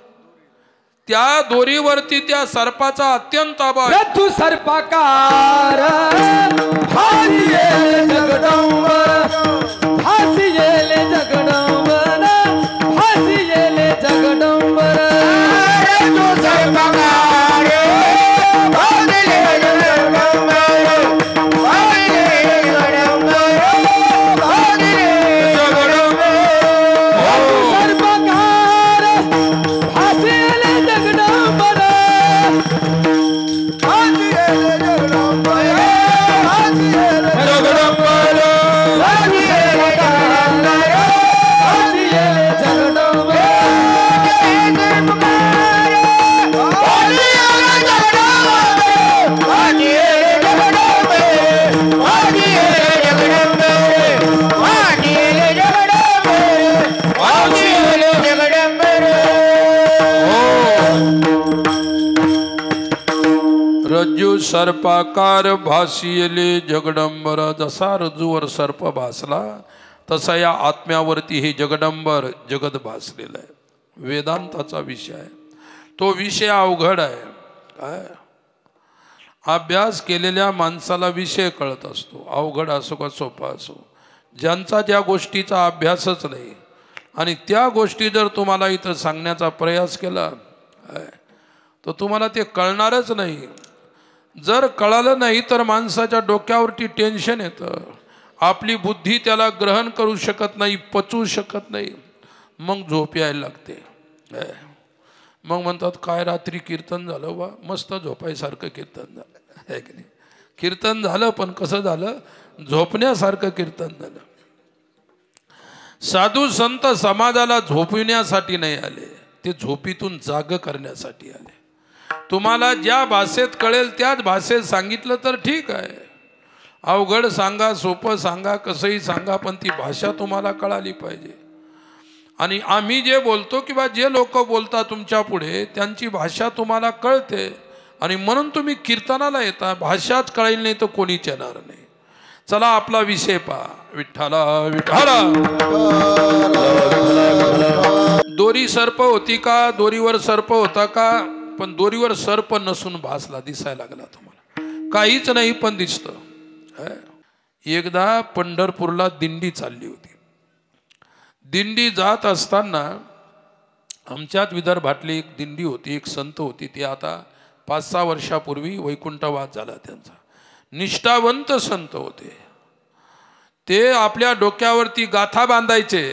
S1: त्या दोरीवरती त्या सर्पाचा अत्यंत अभाव.
S2: तू सर्पाकार भासियेले जगदंबर, भासियेले जगदंबर, भासियेले जगदंबर. तू सर्पाकार भासियेले जगदंबर, भासियेले जगदंबर, भासियेले जगदंबर. तू सर्पाकार भासियेले जगदंबर, भासियेले जगदंबर, भासियेले जगदंबर, भासियेले जगदंबर, भासियेले जगदंबर.
S1: रज्जू सर्पाकार भासियले जगडंबर. जसा रज्जूवर सर्प भासला तसा या आत्म्यावरती हे जगडंबर जगत भासलेलं आहे. वेदांताचा विषय आहे. तो विषय अवघड आहे. काय अभ्यास केलेल्या माणसाला विषय कळत असतो, अवघड असो का सोपा असो. ज्यांचा त्या गोष्टीचा अभ्यासच नाही आणि त्या गोष्टी जर तुम्हाला इथं सांगण्याचा प्रयास केला तर तुम्हाला ते कळणारच नाही. जर कळालं नाही तर माणसाच्या डोक्यावरती टेन्शन येतं, आपली बुद्धी त्याला ग्रहण करू शकत नाही, पचवू शकत नाही, मग झोप यायला लागते. मग म्हणतात काय रात्री कीर्तन झालं बा, मस्त झोपायसारखं कीर्तन झालं आहे की नाही? कीर्तन झालं पण कसं झालं? झोपण्यासारखं कीर्तन झालं. साधू संत समाजाला झोपविण्यासाठी नाही आले, ते झोपीतून जाग करण्यासाठी आले. तुम्हाला ज्या भाषेत कळेल त्याच भाषेत सांगितलं तर ठीक आहे. अवघड सांगा, सोपं सांगा, कसंही सांगा, पण ती भाषा तुम्हाला कळाली पाहिजे. आणि आम्ही जे बोलतो किंवा जे लोक बोलतात तुमच्या पुढे त्यांची भाषा तुम्हाला कळते आणि म्हणून तुम्ही कीर्तनाला येता. भाषाच कळेल नाही तर कोणीच येणार नाही. चला आपला विषय पहा. विठ्ठला विठ्ठला. दोरी सर्प होती का? दोरीवर सर्प होता का? पण दोरीवर सर्प नसून भासला, दिसायला लागला तुम्हाला. काहीच नाही पण दिसतं. एकदा पंढरपूरला दिंडी चालली होती. दिंडी जात असताना आमच्याच विदर्भातली एक दिंडी होती, एक संत होती. ते आता 5-6 वर्षापूर्वी वैकुंठवास झाला त्यांचा. निष्ठावंत संत होते. ते आपल्या डोक्यावरती गाथा बांधायचे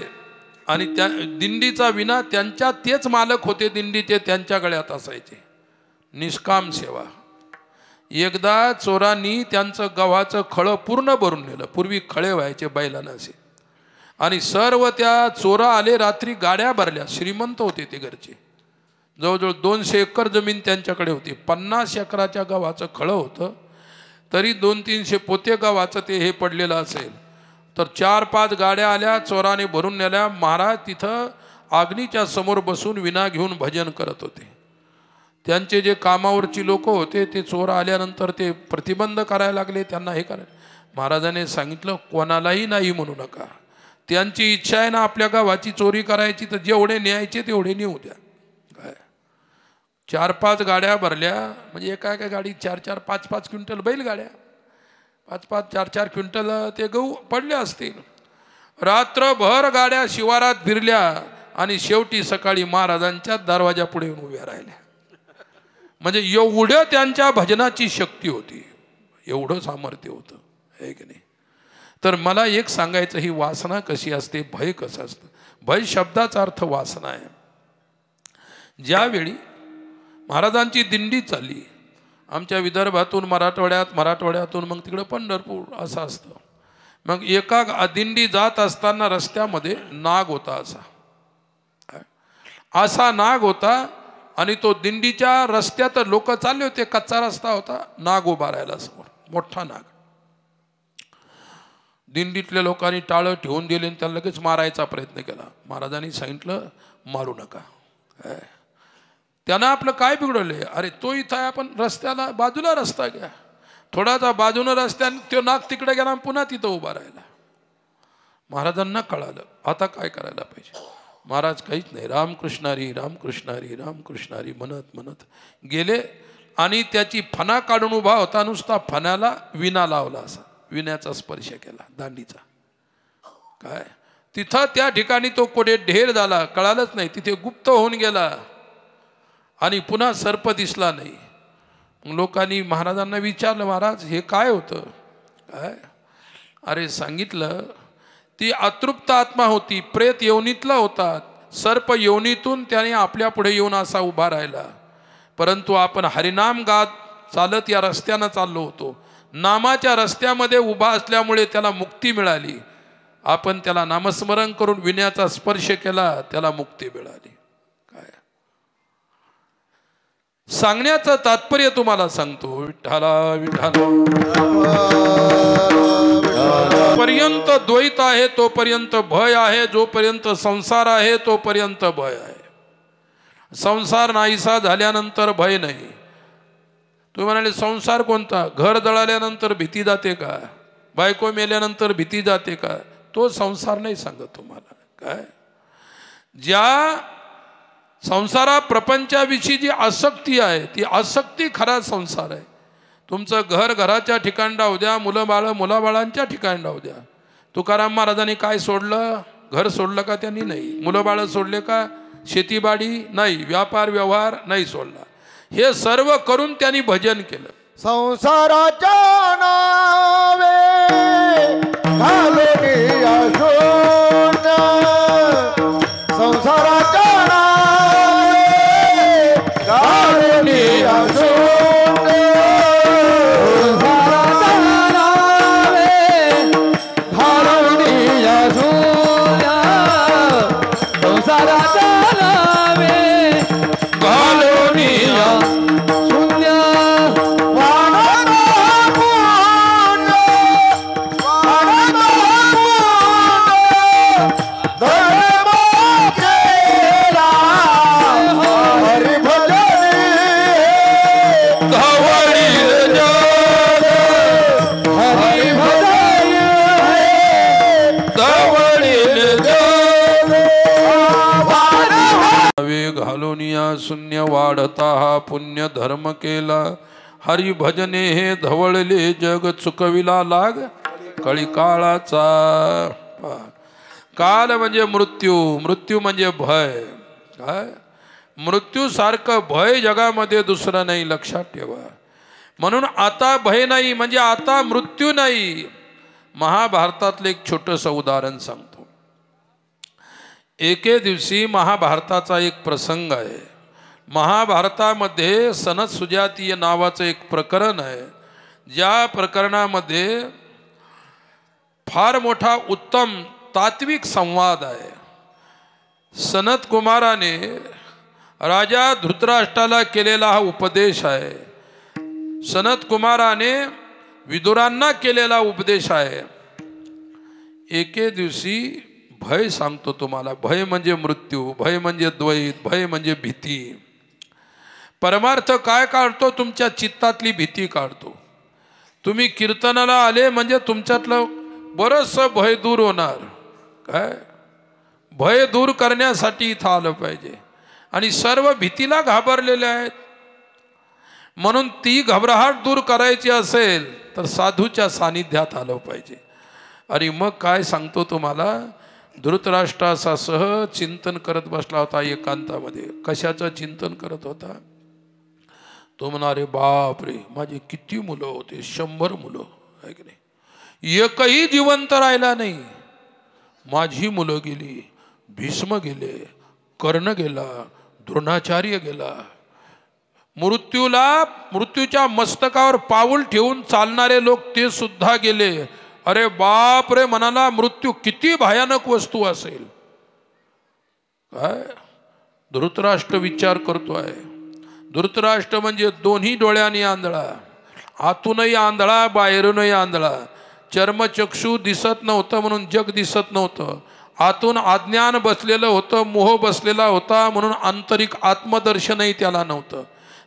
S1: आणि त्या दिंडीचा विना त्यांच्या तेच मालक होते दिंडीचे, त्यांच्या गळ्यात असायचे. निष्काम सेवा. एकदा चोरांनी त्यांचं गव्हाचं खळं पूर्ण भरून नेलं. पूर्वी खळे व्हायचे बैलांना असे. आणि सर्व त्या चोरा आले, रात्री गाड्या भरल्या. श्रीमंत होते ते घरचे. जवळजवळ 200 एकर जमीन त्यांच्याकडे होती. 50 एकराच्या गव्हाचं खळं होतं. तरी 200-300 पोते गव्हाचं ते हे पडलेलं असेल. तर 4-5 गाड्या आल्या, चोराने भरून नेल्या. महाराज तिथं अग्नीच्या समोर बसून विणा घेऊन भजन करत होते. त्यांचे जे कामावरची लोक होते ते चोर आल्यानंतर ते प्रतिबंध करायला लागले, त्यांना हे करायला. महाराजांनी सांगितलं कोणालाही नाही म्हणू नका. त्यांची इच्छा आहे ना आपल्या गावाची चोरी करायची तर जेवढे न्यायचे तेवढे नेऊ द्या. काय 4-5 गाड्या भरल्या म्हणजे एका गाडी 4-4, 5-5 क्विंटल बैलगाड्या, 5-5, 4-4 क्विंटल ते गहू पडले असतील. रात्रभर गाड्या शिवारात फिरल्या आणि शेवटी सकाळी महाराजांच्या दरवाजा पुढे येऊन उभ्या राहिल्या. म्हणजे एवढं त्यांच्या भजनाची शक्ती होती, एवढं सामर्थ्य होतं, आहे की नाही? तर मला एक सांगायचं, ही वासना कशी असते, भय कसं असतं. भय शब्दाचा अर्थ वासना आहे. ज्यावेळी महाराजांची दिंडी चालली आमच्या विदर्भातून मराठवाड्यातून मग तिकडं पंढरपूर असं असतं. मग एका दिंडी जात असताना रस्त्यामध्ये नाग होता, असा नाग होता आणि तो दिंडीच्या रस्त्यात लोक चालले होते, कच्चा रस्ता होता, नाग उभा राहिला समोर, मोठा नाग. दिंडीतल्या लोकांनी टाळं ठेवून दिले आणि त्याला लगेच मारायचा प्रयत्न केला. महाराजांनी सांगितलं मारू नका. त्यानं आपलं काय बिघडवले? अरे तो इथं आहे, आपण रस्त्याला बाजूला रस्ता घ्या. थोडासा बाजूनं रस्त्याने तो नाग तिकडे गेला आणि पुन्हा तिथं उभा राहिला. महाराजांना कळालं आता काय करायला पाहिजे. महाराज काहीच नाही, रामकृष्ण हरी रामकृष्ण हरी रामकृष्ण हरी म्हणत म्हणत गेले आणि त्याची फणा काढून उभा होता, नुसता फण्याला विना लावला, असा विण्याचा स्पर्श केला दांडीचा. काय तिथं त्या ठिकाणी तो कोडे ढेर झाला, कळालंच नाही, तिथे गुप्त होऊन गेला आणि पुन्हा सर्प दिसला नाही. लोकांनी महाराजांना विचारलं, महाराज हे काय होतं? काय? अरे सांगितलं, ती अतृप्त आत्मा होती, प्रेत योनीतला होता, सर्प योनीतून त्याने आपल्या पुढे येऊन असा उभा राहिला. परंतु आपण हरिनाम गात चालत या रस्त्यानं चाललो होतो, नामाच्या रस्त्यामध्ये उभा असल्यामुळे त्याला मुक्ती मिळाली. आपण त्याला नामस्मरण करून विण्याचा स्पर्श केला, त्याला मुक्ती मिळाली. काय सांगण्याचं तात्पर्य तुम्हाला सांगतो. विठ्ठला विठ्ठला पर्यंत द्वैत आहे तोपर्यंत भय आहे, जोपर्यंत संसार आहे तोपर्यंत भय आहे. संसार नाहीसा झाल्यानंतर भय नाही. तुम्ही म्हणाले संसार कोणता? घर जळाल्यानंतर भीती जाते का? बायको मेल्यानंतर भीती जाते का? तो संसार नाही सांगत तुम्हाला. काय ज्या संसारा प्रपंचाविषयी जी आसक्ती आहे ती आसक्ती खरा संसार आहे. तुमचं घर घराच्या ठिकाणी राहू द्या, मुलं बाळ मुलाबाळांच्या ठिकाणी राहू द्या. तुकाराम महाराजांनी काय सोडलं? घर सोडलं का त्यांनी? नाही. मुलं बाळ सोडले का? शेतीबाडी नाही, व्यापार व्यवहार नाही सोडला. हे सर्व करून त्यांनी भजन केलं.
S2: संसाराच्या नावे घालून अशोक, संसाराच्या नावे घालून अशोक, संसाराच्या नावे घालून अशोक, संसाराच्या नावे घालून शून्य
S1: शून्य वाढता हा पुण्य धर्म केला. हरी भजने हे धवळले जग चुकविला लाग कळी काळाचा. काल म्हणजे मृत्यू, मृत्यू म्हणजे भय. काय मृत्यू सारखं भय जगामध्ये दुसरं नाही, लक्षात ठेवा. म्हणून आता भय नाही म्हणजे आता मृत्यू नाही. महाभारतातलं एक छोटंसं उदाहरण सांगतो. एके दिवशी महाभारताचा एक प्रसंग आहे. महाभारतामध्ये सनत सुजातीय नावाचं एक प्रकरण आहे. ज्या प्रकरणामध्ये फार मोठा उत्तम तात्विक संवाद आहे. सनत कुमाराने राजा धृतराष्ट्राला केलेला हा उपदेश आहे. सनत कुमाराने विदुरांना केलेला उपदेश आहे. एके दिवशी भय सांगतो तुम्हाला. भय म्हणजे मृत्यू, भय म्हणजे द्वैत, भय म्हणजे भीती. परमार्थ काय काढतो? तुमच्या चित्तातली भीती काढतो. तुम्ही कीर्तनाला आले म्हणजे तुमच्यातलं बरंचसं भय दूर होणार. काय भय दूर करण्यासाठी इथं आलं पाहिजे. आणि सर्व भीतीला घाबरलेले आहेत. म्हणून ती घबराहट दूर करायची असेल तर साधूच्या सानिध्यात आलं पाहिजे. आणि मग काय सांगतो तुम्हाला. धृतराष्ट्राचा सहज चिंतन करत बसला होता एकांतामध्ये. कशाचं चिंतन करत होता? तो म्हणारे बाप रे, माझे किती मुलं होते? 100 मुलं आहे की नाही. एकही जिवंत राहिला नाही. माझी मुलं गेली, भीष्म गेले, कर्ण गेला, द्रोणाचार्य गेला. मृत्यूच्या मस्तकावर पाऊल ठेवून चालणारे लोक ते सुद्धा गेले. अरे बाप रे, म्हणाला मृत्यू किती भयानक वस्तू असेल. काय धृतराष्ट्र विचार करतोय. धृतराष्ट्र म्हणजे दोन्ही डोळ्यांनी आंधळा, आतूनही आंधळा बाहेरूनही आंधळा. चर्मचक्षु दिसत नव्हतं म्हणून जग दिसत नव्हतं, आतून अज्ञान बसलेलं होतं, मोह बसलेला होता म्हणून आंतरिक आत्मदर्शनही त्याला नव्हतं.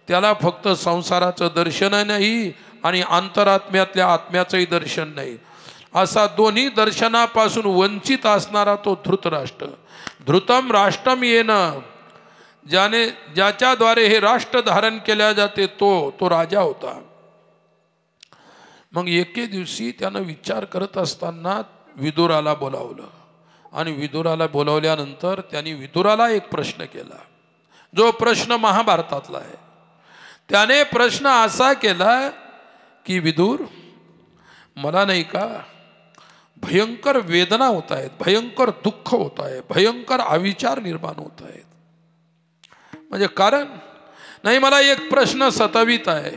S1: त्याला फक्त संसाराचं दर्शन नाही आणि अंतरात्म्यातल्या आत्म्याचंही दर्शन नाही. असा दोन्ही दर्शनापासून वंचित असणारा तो धृतराष्ट्र. धृतम राष्ट्रम येणं, ज्याच्याद्वारे हे राष्ट्र धारण केल्या जाते तो राजा होता. मग एके दिवशी त्यानं विचार करत असताना विदुराला बोलावलं आणि विदुराला बोलावल्यानंतर त्यांनी विदुराला एक प्रश्न केला, जो प्रश्न महाभारतातला आहे. त्याने प्रश्न असा केला की विदुर, मला नाही का भयंकर वेदना होत आहेत, भयंकर दुःख होत आहे, भयंकर अविचार निर्माण होत आहेत. म्हणजे कारण नाही, मला एक प्रश्न सतावित आहे.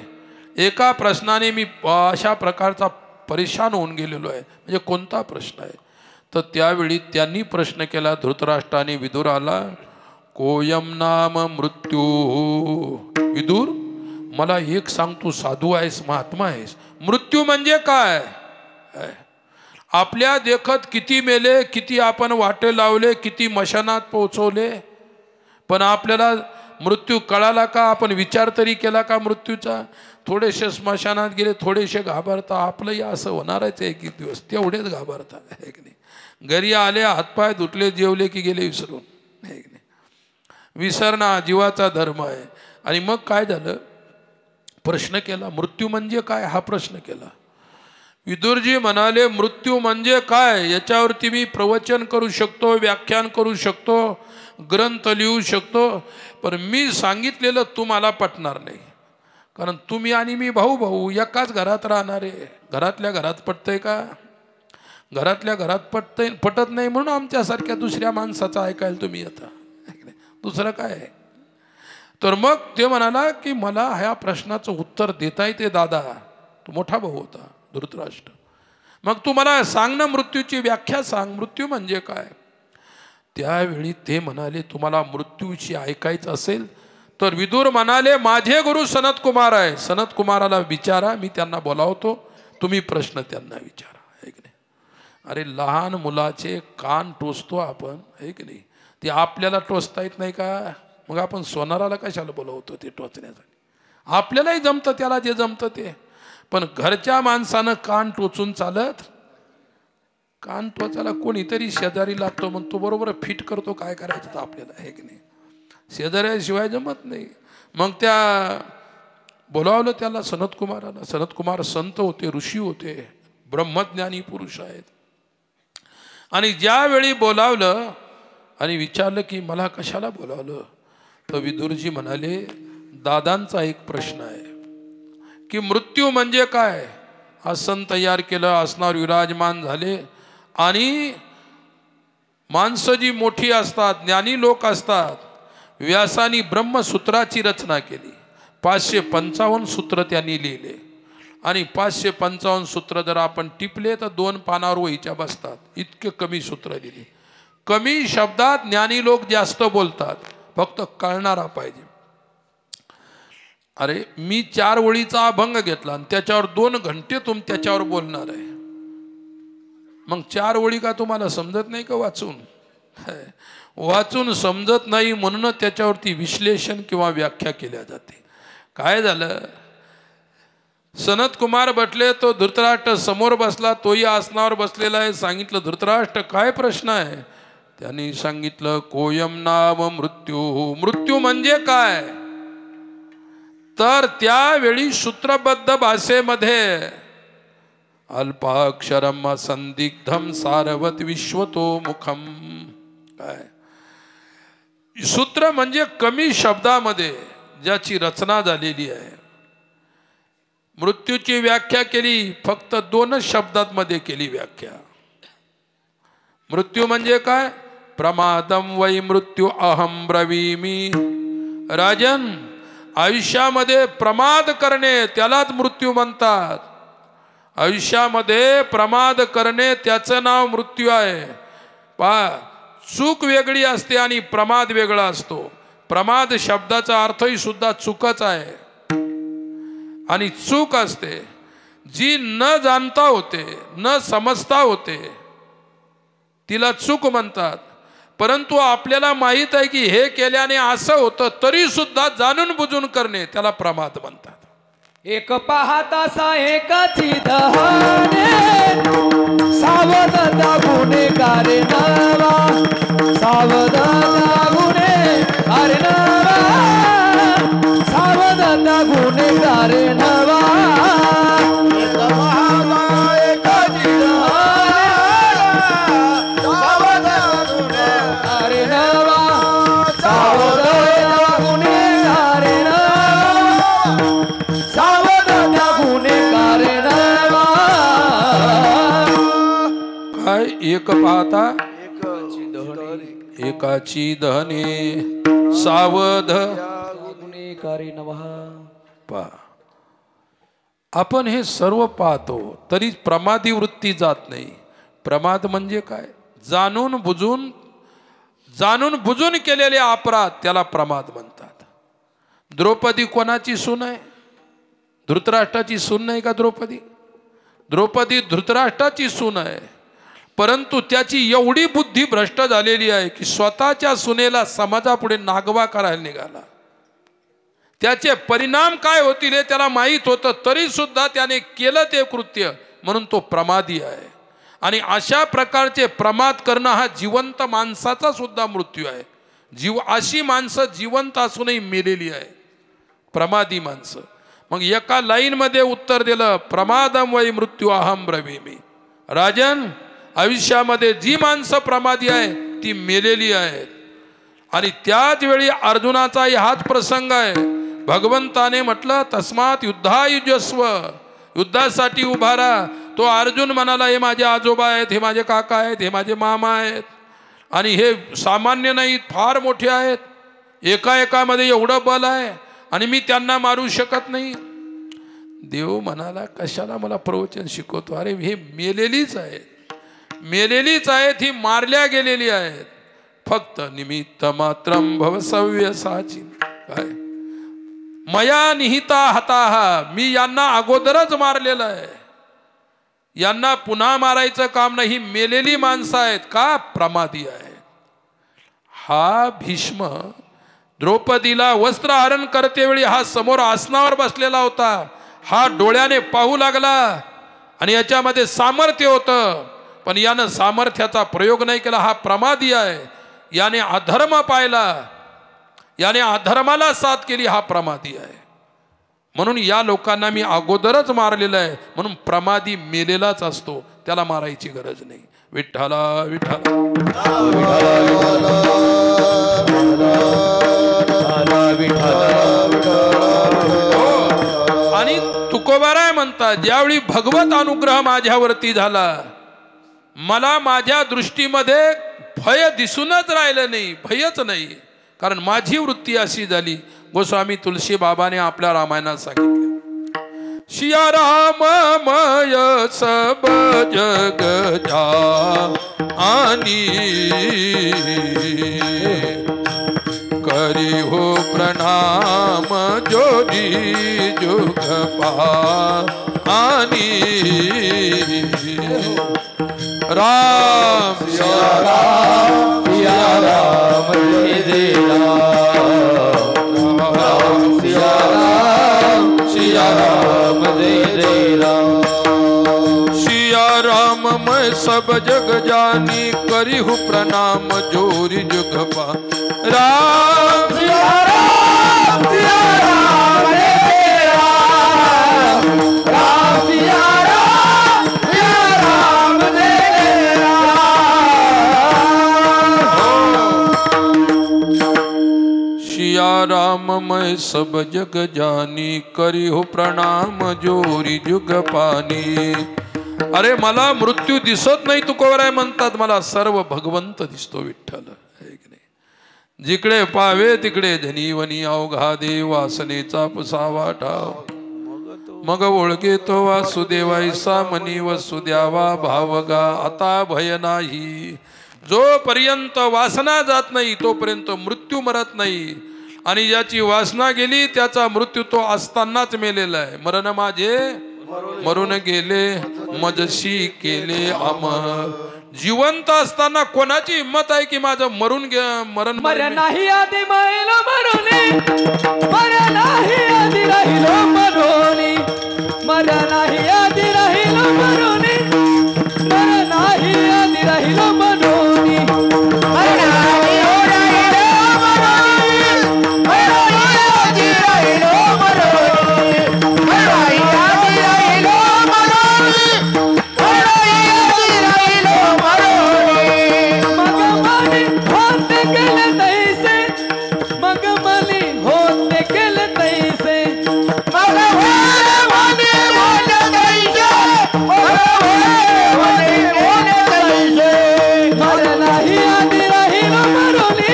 S1: एका प्रश्नाने मी अशा प्रकारचा परेशान होऊन गेलेलो आहे. म्हणजे कोणता प्रश्न आहे? तर त्यावेळी त्यांनी प्रश्न केला धृतराष्ट्राने विदुराला, कोयम नाम मृत्यू. विदुर, मला एक सांग, तू साधू आहेस, महात्मा आहेस, मृत्यू म्हणजे काय? आपल्या देखत किती मेले, किती आपण वाटे लावले, किती मशानात पोहोचवले, पण आपल्याला मृत्यू कळाला का? आपण विचार तरी केला का मृत्यूचा? थोडेसे स्मशानात गेले, थोडेसे घाबरता. आपलंही असं होणारच आहे, एक दिवस तेवढेच घाबरता आहे की नाही. घरी आले, हातपाय धुतले, जेवले की गेले विसरून, आहे की नाही. विसरणं हा जीवाचा धर्म आहे. आणि मग काय झालं? प्रश्न केला, मृत्यू म्हणजे काय हा प्रश्न केला. विदुरजी म्हणाले, मृत्यू म्हणजे काय याच्यावरती मी प्रवचन करू शकतो, व्याख्यान करू शकतो, ग्रंथ लिहू शकतो, पण मी सांगितलेलं तुम्हाला पटणार नाही. कारण तुम्ही आणि मी भाऊ भाऊ एकाच घरात राहणारे. घरातल्या घरात पटतंय का? घरातल्या घरात पटत नाही म्हणून आमच्यासारख्या दुसऱ्या माणसाचं ऐकायला तुम्ही येता, दुसरं काय आहे? तर मग ते म्हणाला की मला ह्या प्रश्नाचं उत्तर देता येते दादा. तो मोठा भाऊ होता धृतराष्ट्र. मग तू मला सांग ना, मृत्यूची व्याख्या सांग, मृत्यू म्हणजे काय? त्यावेळी ते म्हणाले, तुम्हाला मृत्यूची ऐकायचं असेल तर विदुर म्हणाले, माझे गुरु सनत कुमार आहे, सनत कुमाराला विचारा, मी त्यांना बोलावतो, तुम्ही प्रश्न त्यांना विचारा, आहे की नाही. अरे लहान मुलाचे कान टोचतो आपण, आहे की नाही. ते आपल्याला टोचता येत नाही का? मग आपण सोनाराला कशाला बोलवतो ते टोचण्यासाठी? आपल्यालाही जमतं त्याला जे जमतं ते. पण घरच्या माणसानं कान टोचून चालत? कान टोचायला कोणीतरी शेजारी लागतो, मग तो बरोबर फिट करतो काय करायचं तर आपल्याला, आहे की नाही. शेजाऱ्याशिवाय जमत नाही. मग त्या बोलावलं त्याला सनत कुमाराला. सनत कुमार संत होते, ऋषी होते, ब्रह्मज्ञानी पुरुष आहेत. आणि ज्यावेळी बोलावलं आणि विचारलं की मला कशाला बोलावलं, तर विदुरजी म्हणाले, दादांचा एक प्रश्न आहे की मृत्यू म्हणजे काय. आसन तयार केलं, आसनावर विराजमान झाले आणि माणसं जी मोठी असतात, ज्ञानी लोक असतात, व्यासानी ब्रह्मसूत्राची रचना केली. 555 सूत्र त्यांनी लिहिले आणि 555 सूत्र जर आपण टिपले तर 2 पानावर वहीच्या बसतात, इतके कमी सूत्र दिली. कमी शब्दात ज्ञानी लोक जास्त बोलतात, फक्त कळणारा पाहिजे. अरे मी 4 ओळीचा अभंग घेतला आणि त्याच्यावर 2 घंटे त्याच्यावर बोलणार आहे. मग 4 ओळी का तुम्हाला समजत नाही का? वाचून समजत नाही म्हणून त्याच्यावरती विश्लेषण किंवा व्याख्या केल्या जाते. काय झालं? सनत कुमार बटले, तो धृतराष्ट्र समोर बसला, तोही आसनावर बसलेला आहे. सांगितलं, धृतराष्ट्र काय प्रश्न आहे? त्यांनी सांगितलं, कोयम नाम मृत्यू. मृत्यू म्हणजे काय? तर त्यावेळी सूत्रबद्ध भाषेमध्ये अल्पाक्षरम संदिग्धम सारवत विश्वतो मुखम. काय सूत्र म्हणजे कमी शब्दामध्ये ज्याची रचना झालेली आहे. मृत्यूची व्याख्या केली फक्त 2 शब्दांमध्ये केली व्याख्या. मृत्यू म्हणजे काय? प्रमादम वै मृत्यू अहम ब्रवीमी. राजन, आयुष्यामध्ये प्रमाद करणे त्यालाच मृत्यू म्हणतात. आयुष्यामध्ये प्रमाद करणे त्याचं नाव मृत्यू आहे। चूक वेगळी असते आणि प्रमाद वेगळा असतो। प्रमाद शब्दाचा अर्थही सुद्धा चूकच आहे आणि चूक असते जी न जाणता होते, न समजता होते, तिला चूक म्हणतात। परंतु आपल्याला माहित आहे की हे केल्याने असं होतं तरी सुद्धा जाणून बुजून करणे त्याला प्रमाद म्हणतात।
S2: एक पाहतासा एकाची दहाने सावधानता गुन्हेगारी नवा, सावधानता गुन्हेगारी नवा, सावधानता गुन्हेगारी नवा। एक पाहता एकाची दहाने सावधानता गुन्हेगारी नवा, सावधानता गुन्हेगारी नवा।
S1: काय एक पाहता एकाची दहने सावध
S2: गुन्हेगारी नवा।
S1: पा आपण हे सर्व पाहतो तरी प्रमादी वृत्ती जात नाही। प्रमाद म्हणजे काय? जाणून बुजून केलेले अपराध त्याला प्रमाद म्हणतात। द्रौपदी कोणाची सून आहे? धृतराष्ट्राची सून नाही का द्रौपदी? द्रौपदी धृतराष्ट्राची सून आहे, परंतु त्याची एवढी बुद्धी भ्रष्ट झालेली आहे की स्वतःच्या सुनेला समाजापुढे नागवा करायला निघाला। त्याचे परिणाम काय होतील हे त्याला माहीत होतं तरी सुद्धा त्याने केलं ते कृत्य, म्हणून तो प्रमादी आहे। आणि अशा प्रकारचे प्रमाद करणं हा जिवंत माणसाचा सुद्धा मृत्यू आहे। अशी माणसं जिवंत असूनही मेलेली आहे, प्रमादी माणसं। मग एका लाईन मध्ये उत्तर दिलं, प्रमादम वै मृत्यू अहम ब्रवीमी। राजन, आयुष्यामध्ये जी माणसं प्रमादी आहेत ती मेलेली आहेत। आणि त्याच वेळी अर्जुनाचाही हाच प्रसंग आहे। भगवंताने म्हटलं तस्मात युद्धायुजस्व, युद्धासाठी उभा राहा। तो अर्जुन म्हणाला हे माझे आजोबा आहेत, हे माझे काका आहेत, हे माझे मामा आहेत आणि हे सामान्य नाहीत, फार मोठे आहेत, एकामध्ये एवढं बल आहे आणि मी त्यांना मारू शकत नाही। देव म्हणाला कशाला मला प्रवचन शिकवतो? अरे हे मेलेलीच आहेत, मेलेलीच आहेत, ही मारल्या गेलेली आहेत। फक्त निमित्त मात्रम भव सव्यसाची। काय मया निहिता हताहा, मी यांना अगोदरच मारलेलं आहे, यांना पुन्हा मारायचं काम नाही। मेलेली माणसं आहेत का? प्रमादी आहेत। हा भीष्म द्रौपदीला वस्त्रहरण करतेवेळी हा समोर आसनावर बसलेला होता, हा डोळ्याने पाहू लागला आणि याच्यामध्ये सामर्थ्य होतं, पण यानं सामर्थ्याचा प्रयोग नाही केला। हा प्रमादी आहे। याने अधर्म पाहिला, याने अधर्माला साथ केली, हा प्रमादी आहे। म्हणून या लोकांना मी अगोदरच मारलेलं आहे, म्हणून प्रमादी मेलेलाच असतो, त्याला मारायची गरज नाही। विठ्ठला विठ्ठला आणि तुकोबाराय म्हणतात, ज्यावेळी भगवत अनुग्रह माझ्यावरती झाला, मला माझ्या दृष्टीमध्ये भय दिसूनच राहिलं नाही, भयच नाही, कारण माझी वृत्ती अशी झाली। गोस्वामी तुलसी बाबाने आपल्या रामायणात सांगितले, सिया राममय सब जग जानी, करी हो प्रणाम जोड़ी जुग पानी। राम सिया राम सिया राम जय राम, सिया राम जय राम। सिया राम मैं सब जग जानी, करी हूँ प्रणाम जोरी जुग पा। राम सिया राम सिया राम जय राम, राम सिया राम सिया राम जय राम। सिया राम मैं सब जग जानी, करी हो प्रणाम जोरी जुग पानी। अरे मला मृत्यू दिसत नाही तुकोबाराय म्हणतात, मला सर्व भगवंत दिसतो विठ्ठल आहे की नाही। जिकडे पावे तिकडे धनीवनी अवघा देव, वासनेचा पुसावा ठाव। मग ओळखे तो वासुदेवायसा मनी वसुद्यावा भावगा आता भय नाही. जोपर्यंत वासना जात नाही तोपर्यंत मृत्यू मरत नाही. आणि ज्याची वासना गेली त्याचा मृत्यू तो असतानाच मेलेला आहे. मरण माझे मरून गेले मजशी केले अमर. जिवंत असताना कोणाची हिंमत आहे की माझं मरण
S2: नाही आधी मैलो मरुनी मरण नाही आधी राहिलो मरुनी मरण नाही आधी राहिलो मरुनी मरण नाही आधी राहिलो मरुनी मरण नाही राहिलो मरुनी मरण आधी राहिलो मरुनी मरण आधी राहिलो मरुनी मरण आधी राहिलो मग मनी होते केले तैसे मग मनी होते तैसे मर नाही आधी राहिलो मरुनी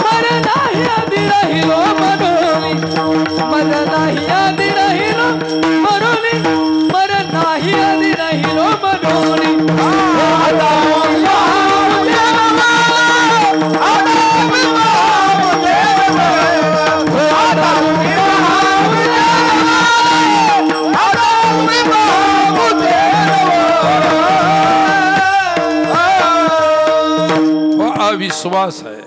S2: मर नाही आधी राहिलो मरुनी मर नाही आधी राहिलो मरुनी मर नाही आधी राहिलो मरुनी
S1: विश्वास आहे.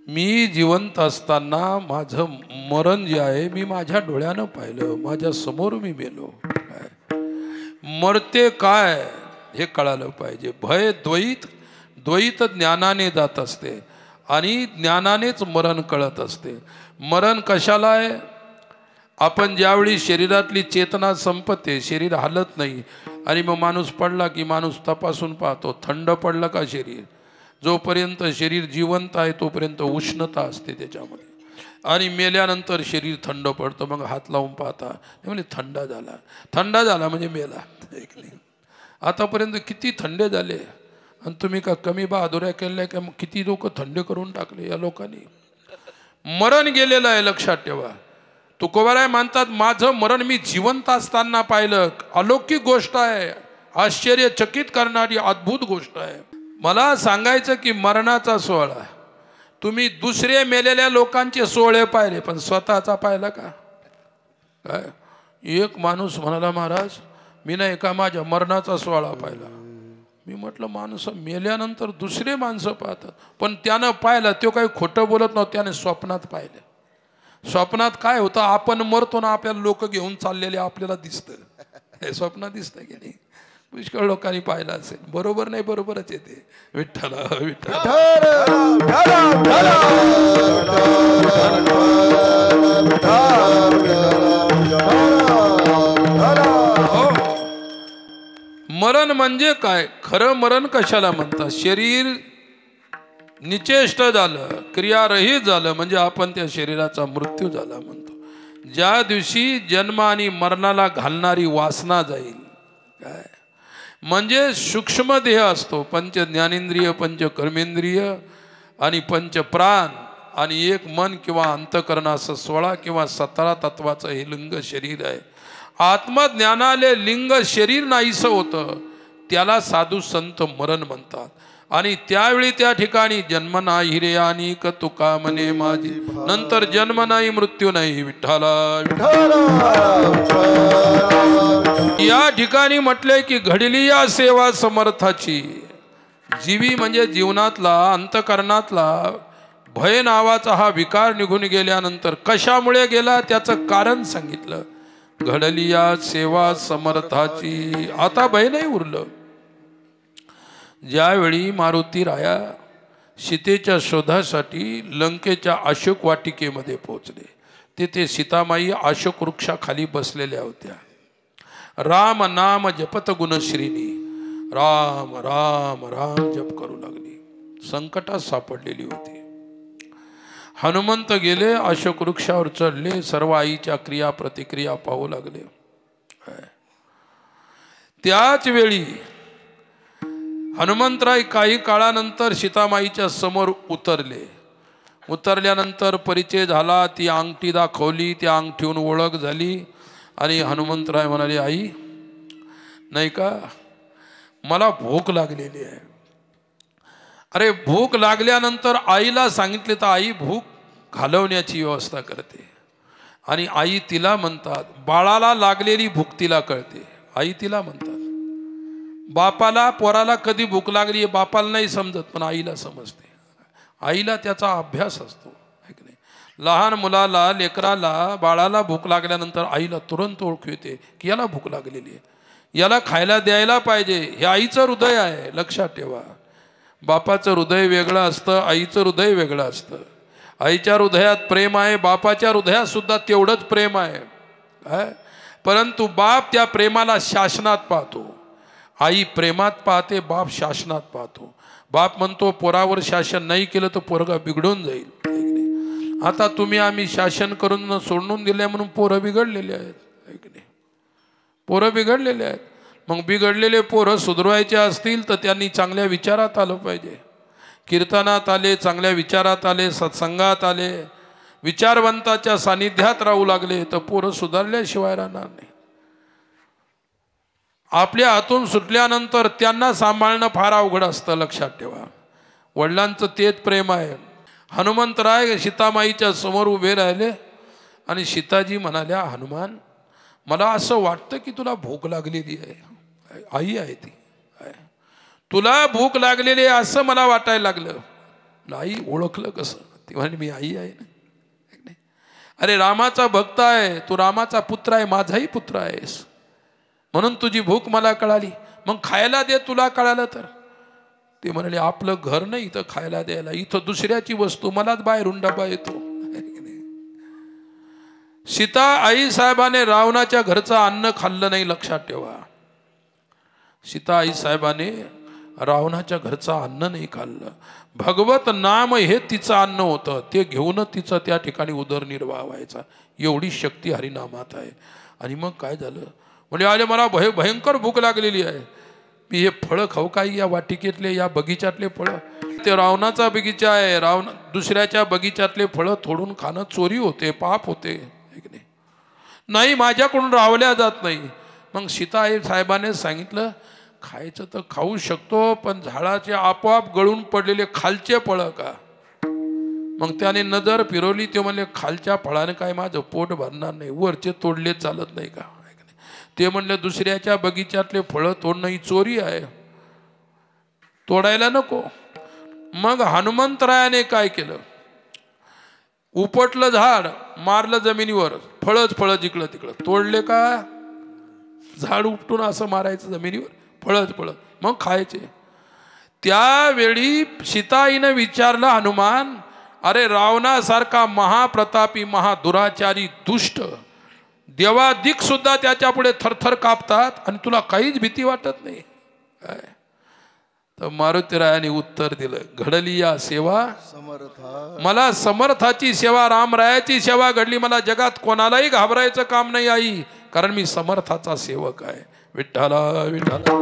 S1: मी जिवंत असताना माझं मरण जे आहे मी माझ्या डोळ्यानं पाहिलं. माझ्या समोर मी मेलो. मरते काय हे कळालं पाहिजे. भय द्वैत ज्ञानाने जात असते आणि ज्ञानानेच मरण कळत असते. मरण कशाला आहे. आपण ज्यावेळी शरीरातली चेतना संपते, शरीर हालत नाही आणि मग माणूस पडला की माणूस तपासून पाहतो थंड पडलं का शरीर. जोपर्यंत शरीर जिवंत आहे तोपर्यंत उष्णता असते त्याच्यामध्ये. आणि मेल्यानंतर शरीर थंड पडतं. मग हात लावून पाहता म्हणजे थंड झाला म्हणजे मेला. आतापर्यंत किती थंडे झाले आणि तुम्ही का कमी बहादुऱ्या केल्या का. मग किती लोक थंडे करून टाकले या लोकांनी. मरण गेलेलं आहे लक्षात ठेवा. तुकोबाराय म्हणतात माझं मरण मी जिवंत असताना पाहिलं. अलौकिक गोष्ट आहे. आश्चर्यचकित करणारी अद्भुत गोष्ट आहे. मला सांगायचं की मरणाचा सोहळा तुम्ही दुसरे मेलेल्या लोकांचे सोहळे पाहिले पण स्वतःचा पाहिला का. काय एक माणूस म्हणाला महाराज मी नाही का माझ्या मरणाचा सोहळा पाहिला. मी म्हटलं माणसं मेल्यानंतर दुसरे माणसं पाहतात पण त्यानं पाहिलं. तो काही खोटं बोलत नव्हतं. त्याने स्वप्नात पाहिलं. स्वप्नात काय होतं आपण मरतो ना आपल्याला लोक घेऊन चाललेले आपल्याला दिसतं. हे स्वप्नात दिसतं की नाही. पुष्कळ लोकांनी पाहिलं असेल. बरोबर नाही बरोबरच येते. विठ्ठला विठ्ठल मरण म्हणजे काय. खरं मरण कशाला म्हणतात. शरीर निचेष्ट झालं क्रियारहित झालं म्हणजे आपण त्या शरीराचा मृत्यू झाला म्हणतो. ज्या दिवशी जन्म आणि मरणाला घालणारी वासना जाईल काय म्हणजे सूक्ष्म देह असतो. पंच ज्ञानेंद्रिय पंच कर्मेंद्रिय आणि पंच प्राण आणि एक मन किंवा अंतकरण असं 16 किंवा 17 तत्वाचं हे लिंग शरीर आहे. आत्मज्ञानाले लिंग शरीर नाहीसं होतं त्याला साधू संत मरण म्हणतात. आणि त्यावेळी त्या ठिकाणी जन्म नाही रे आणि तुका म्हणे माझी. नंतर जन्म नाही मृत्यू नाही. विठ्ठला या ठिकाणी म्हटले की घडली या सेवा समर्थाची. जीवी म्हणजे जीवनातला अंतकरणातला भय नावाचा हा विकार निघून गेल्यानंतर कशामुळे गेला त्याचं कारण सांगितलं. घडली या सेवा समर्थाची. आता भय नाही उरलं. ज्यावेळी मारुती राया सीतेच्या शोधासाठी लंकेच्या अशोक वाटिकेमध्ये पोहोचले तिथे सीतामाई अशोक वृक्षाखाली बसलेल्या होत्या. राम नाम जपत गुणश्रीनी राम राम राम जप करू लागली. संकटात सापडलेली होती. हनुमंत गेले अशोक वृक्षावर चढले. सर्व आईच्या क्रिया प्रतिक्रिया पाहू लागले. त्याच वेळी हनुमंतराय काही काळानंतर सीतामाईच्या समोर उतरले. उतरल्यानंतर परिचय झाला, ती अंगठी दाखवली, त्या अंगठीहून ओळख झाली आणि हनुमंतराय म्हणाले, आई नाही का मला भूक लागलेली आहे. अरे भूक लागल्यानंतर आईला सांगितले तर आई भूक घालवण्याची व्यवस्था करते. आणि आई तिला म्हणतात, बाळाला लागलेली भूक तिला कळते, आई तिला म्हणतात. बापाला पोराला कधी भूक लागली बापाला नाही समजत, पण आईला समजते. आईला त्याचा अभ्यास असतो, है की नाही. लहान मुलाला, लेकराला, बाळाला भूक लागल्यानंतर आईला तुरंत ओळखू येते की याला भूक लागलेली आहे, याला खायला द्यायला पाहिजे. हे आईचं हृदय आहे, लक्षात ठेवा. बापाचं हृदय वेगळं असतं, आईचं हृदय वेगळं असतं. आईच्या हृदयात प्रेम आहे, बापाच्या हृदयात सुद्धा तेवढंच प्रेम आहे. परंतु बाप त्या प्रेमाला शासनात पाहतो, आई प्रेमात पाहते, बाप शासनात पाहतो. बाप म्हणतो पोरावर शासन नाही केलं तर पोरगा बिघडून जाईल. आता तुम्ही आम्ही शासन करून सोडून दिले म्हणून पोरं बिघडलेले आहेत, है की नाही. पोरं बिघडलेले आहेत. मग बिघडलेले पोरं सुधरवायचे असतील तर त्यांनी चांगल्या विचारात आलं पाहिजे. कीर्तनात आले, चांगल्या विचारात आले, सत्संगात आले, विचारवंताच्या सानिध्यात राहू लागले तर पोरं सुधारल्याशिवाय राहणार नाही. आपल्या हातून सुटल्यानंतर त्यांना सांभाळणं फार अवघड असतं, लक्षात ठेवा. वडिलांचं तेच प्रेम आहे. हनुमंतराय सीतामाईच्या समोर उभे राहिले आणि सीताजी म्हणाल्या, हनुमान मला असं वाटतं की तुला भूक लागलेली आहे. आई आहे ती, तुला भूक लागलेली आहे असं मला वाटायला लागलं. आई ओळखलं कसं? ती म्हणे मी आई आहे ना. अरे रामाचा भक्त आहे तू, रामाचा पुत्र आहे, माझाही पुत्र आहेस, म्हणून तुझी भूक मला कळाली. मग खायला दे तुला कळालं तर. ते म्हणाले आपलं घर नाही इथं खायला द्यायला, इथं दुसऱ्याची वस्तू, मलाच बाहेरून डबा येतो. सीता आई साहेबाने रावणाच्या घरचं अन्न खाल्लं नाही, लक्षात ठेवा. सीता आई साहेबाने रावणाच्या घरचं अन्न नाही खाल्लं. भगवत नाम हे तिचं अन्न होतं, ते घेऊनच तिचं त्या ठिकाणी उदरनिर्वाह व्हायचा. एवढी शक्ती हरिनामात आहे. आणि मग काय झालं म्हणजे आले मला भयंकर भूक लागलेली आहे, मी हे फळं खाऊ काही, या वाटिकेतले या बगीच्यातले फळं. ते रावणाचा बगीचा आहे, दुसऱ्याच्या बगीच्यातले फळं तोडून खाणं चोरी होते, पाप होते, नाही माझ्याकडून रावल्या जात नाही. मग सीता आई साहेबाने सांगितलं खायचं तर खाऊ शकतो, पण झाडाचे आपोआप गळून पडलेले खालचे फळं का. मग त्याने नजर फिरवली, ते म्हणले खालच्या फळाने काय माझं पोट भरणार नाही, वरचे तोडले चालत नाही का. ते म्हणले दुसऱ्याच्या बगीच्यातले फळं तोडणं ही चोरी आहे, तोडायला नको. मग हनुमंतरायाने काय केलं, उपटलं झाड, मारलं जमिनीवर, फळच फळं जिकडं तिकडं. तोडले का, झाड उपटून असं मारायचं जमिनीवर, फळच फळं, मग खायचे. त्यावेळी सीताईनं विचारलं हनुमान, अरे रावणासारखा महाप्रतापी महादुराचारी दुष्ट देवादिक सुद्धा त्याच्या पुढे थरथर कापतात आणि तुला काहीच भीती वाटत नाही. तर मारुतीरायाने उत्तर दिलं, घडली या सेवा समर्था, मला समर्थाची सेवा, रामरायाची सेवा घडली. मला जगात कोणालाही घाबरायचं काम नाही आई, कारण मी समर्थाचा सेवक आहे. विठ्ठला विठ्ठला.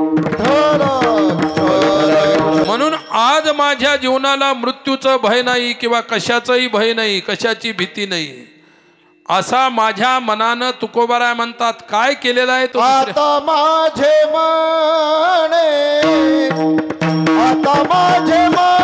S1: म्हणून आज माझ्या जीवनाला मृत्यूचं भय नाही किंवा कशाचंही भय नाही, कशाची भीती नाही. असा माझ्या मनानं तुकोबाराय म्हणतात काय केलेलं आहे तो.
S3: आता माझे मने, आता माझे मने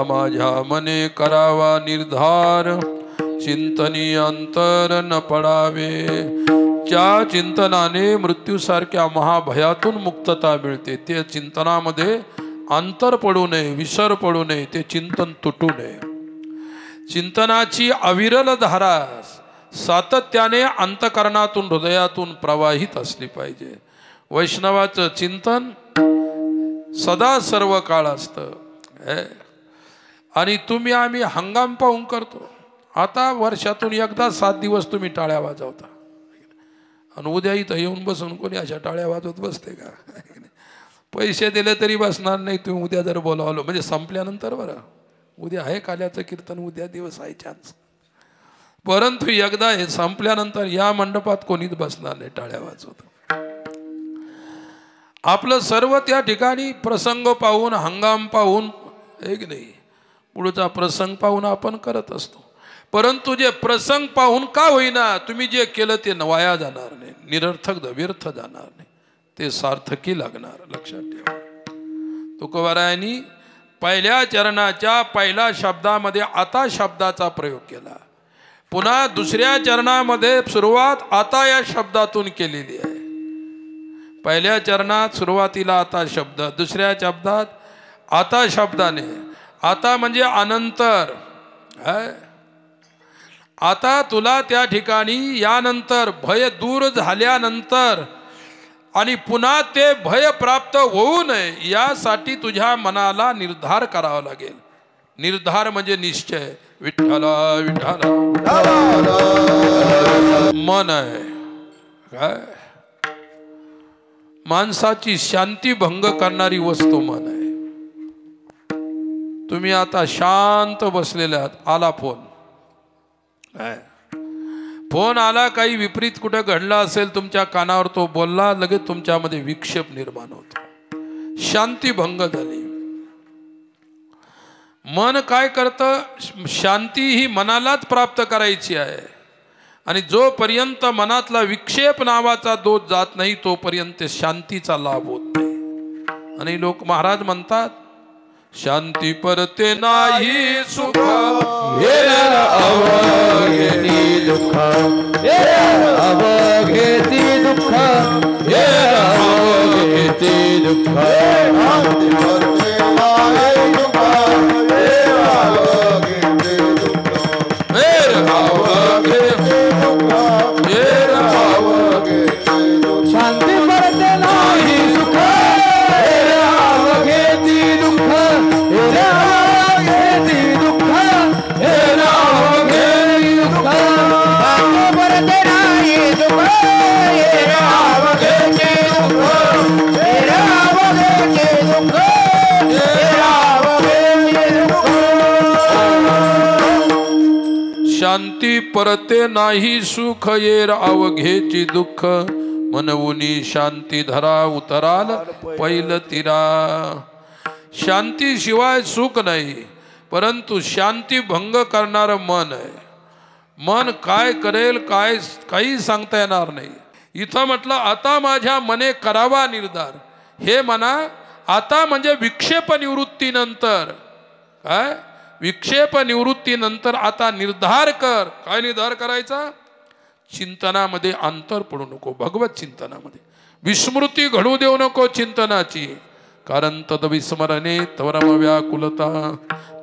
S1: माझ्या मने करावा निर्धार, चिंतनी अंतर न पडावे. ज्या चिंतनाने मृत्यूसारख्या महाभयातून मुक्तता मिळते, ते चिंतनामध्ये अंतर पडू नये, विसर पडू नये, ते चिंतन तुटू नये. चिंतनाची अविरल धारा सातत्याने अंतकरणातून हृदयातून प्रवाहित असली पाहिजे. वैष्णवाचं चिंतन सदा सर्व काळ असतं. आणि तुम्ही आम्ही हंगाम पाहून करतो. आता वर्षातून एकदा 7 दिवस तुम्ही टाळ्या वाजवता, आणि उद्या इथं येऊन बसून कोणी अशा टाळ्या वाजवत बसते का? पैसे दिले तरी बसणार नाही. तुम्ही उद्या जर बोलावलं म्हणजे संपल्यानंतर, बरं उद्या आहे काल्याचं कीर्तन, उद्या दिवस आहे चान्स, परंतु एकदा हे संपल्यानंतर या मंडपात कोणीच बसणार नाही टाळ्या वाजवत. आपलं सर्व त्या ठिकाणी प्रसंग पाहून, हंगाम पाहून, एक नाही पुढचा प्रसंग पाहून आपण करत असतो. परंतु जे प्रसंग पाहून का होईना तुम्ही जे केलं ते वाया जाणार नाही, निरर्थक व्यर्थ जाणार नाही, ते सार्थकी लागणार. लक्षात ठेवा. तुकोबारायांनी पहिल्या चरणाच्या पहिल्या शब्दामध्ये आता शब्दाचा प्रयोग केला. पुन्हा दुसऱ्या चरणामध्ये सुरुवात आता या शब्दातून केलेली आहे. पहिल्या चरणात सुरुवातीला आता शब्द, दुसऱ्या शब्दात आता शब्दाने. आता म्हणजे अनंतर. आता तुला त्या ठिकाणी यानंतर भय दूर झाल्यानंतर आणि पुन्हा ते भय प्राप्त होऊ नये यासाठी तुझ्या मनाला निर्धार करावा लागेल. निर्धार म्हणजे निश्चय. विठ्ठला विठ्ठला मन आहे काय? माणसाची शांती भंग करणारी वस्तू मन आहे. तुम्ही आता शांत बसलेले आहात, आला फोन, फोन आला, काही विपरीत कुठे घडला असेल तुमच्या कानावर, तो बोलला, लगेच तुमच्यामध्ये विक्षेप निर्माण होतो, शांती भंग झाली. मन काय करतं? शांती ही मनालाच प्राप्त करायची आहे, आणि जोपर्यंत मनातला विक्षेप नावाचा दोष जात नाही तोपर्यंत शांतीचा लाभ होत नाही. आणि लोक महाराज म्हणतात, शांती परते नाही सुख,
S2: अवघेती दुःख, अवघेती दुःख, अवघेती दुःख, शांती परते नाही सुख, अवघेती दुःख, शांती परते नाही सुख, अवघेती दुःख, अवघेती दुःख, अवघेती दुःख, शांती परते नाही सुख, अवघेती दुःख, अवघेती दुःख,
S1: शांती परते नाही सुख, येर अवघेची दुःख, मनवुनी शांती धरा उतराल पैल तिरा. शांती शिवाय सुख नाही, परंतु शांती भंग करणारं मन आहे. मन काय करेल काय काही सांगता येणार नाही. इथं म्हटलं आता माझ्या मने करावा निर्धार. हे मना आता म्हणजे विक्षेप निवृत्तीनंतर, काय विक्षेप निवृत्तीनंतर आता निर्धार कर. काय निर्धार करायचा? चिंतनामध्ये अंतर पडू नको, भगवत चिंतनामध्ये विस्मृती घडू देऊ नको चिंतनाची. कारण तद्विस्मरणे परम व्याकुलता,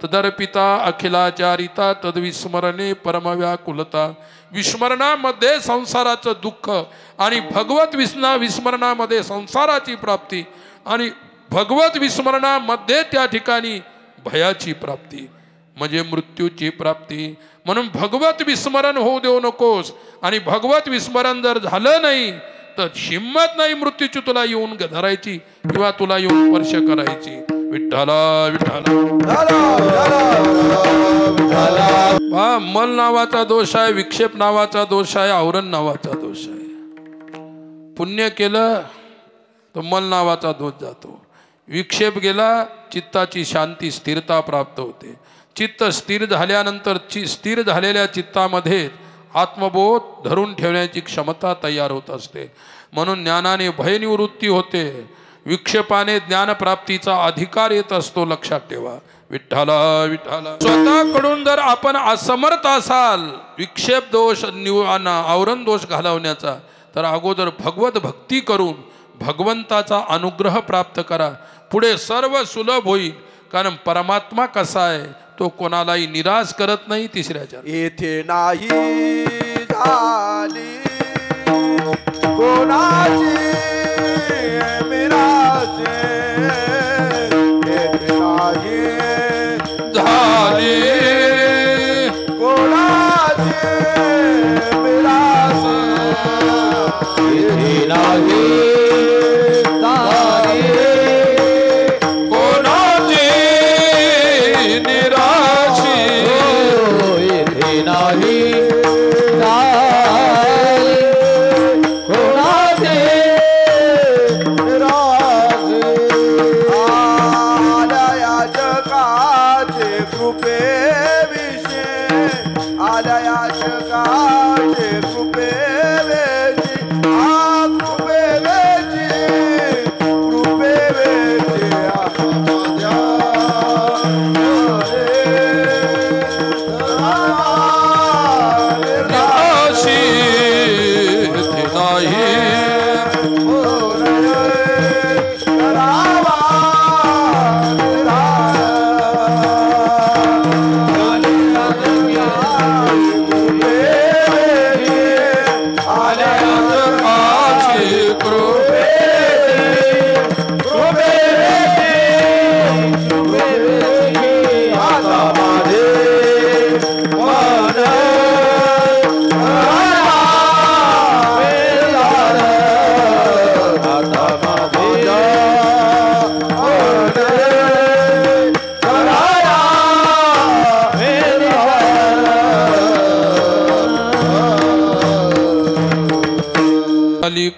S1: तदर्पिता अखिलाचारिता, तद्विस्मरणे परम व्याकुलता. विस्मरणामध्ये संसाराचं दुःख आणि भगवत विस्मरणामध्ये संसाराची प्राप्ती आणि भगवत विस्मरणामध्ये त्या ठिकाणी भयाची प्राप्ती म्हणजे मृत्यूची प्राप्ती. म्हणून भगवत विस्मरण होऊ देऊ नकोस. आणि भगवत विस्मरण जर झालं नाही तर हिंमत नाही मृत्यूची तुला येऊन धरायची किंवा तुला येऊन स्पर्श करायची. विठ्ठला विठ्ठला. मल नावाचा दोष आहे, विक्षेप नावाचा दोष आहे, आवरण नावाचा दोष आहे. पुण्य केलं तर मल नावाचा दोष जातो. विक्षेप गेला चित्ताची शांती स्थिरता प्राप्त होते. चित्त स्थिर झाल्यानंतर स्थिर झालेल्या चित्तामध्ये आत्मबोध धरून ठेवण्याची क्षमता तयार होत असते. म्हणून ज्ञानाने भयनिवृत्ती होते. विक्षेपाने ज्ञानप्राप्तीचा अधिकार येत असतो. लक्षात ठेवा. विठ्ठला विठ्ठला. स्वतःकडून जर आपण असमर्थ असाल विक्षेप दोष आवरण दोष घालवण्याचा तर अगोदर भगवत भक्ती करून भगवंताचा अनुग्रह प्राप्त करा. पुढे सर्व सुलभ होईल. कारण परमात्मा कसा आहे तो कोणालाही निराश करत नाही. तिसऱ्या
S3: येथे नाही झाली कोणाची मिरासे, येथे नाही
S1: झाली
S3: कोणाची मिरासे, येथे नाही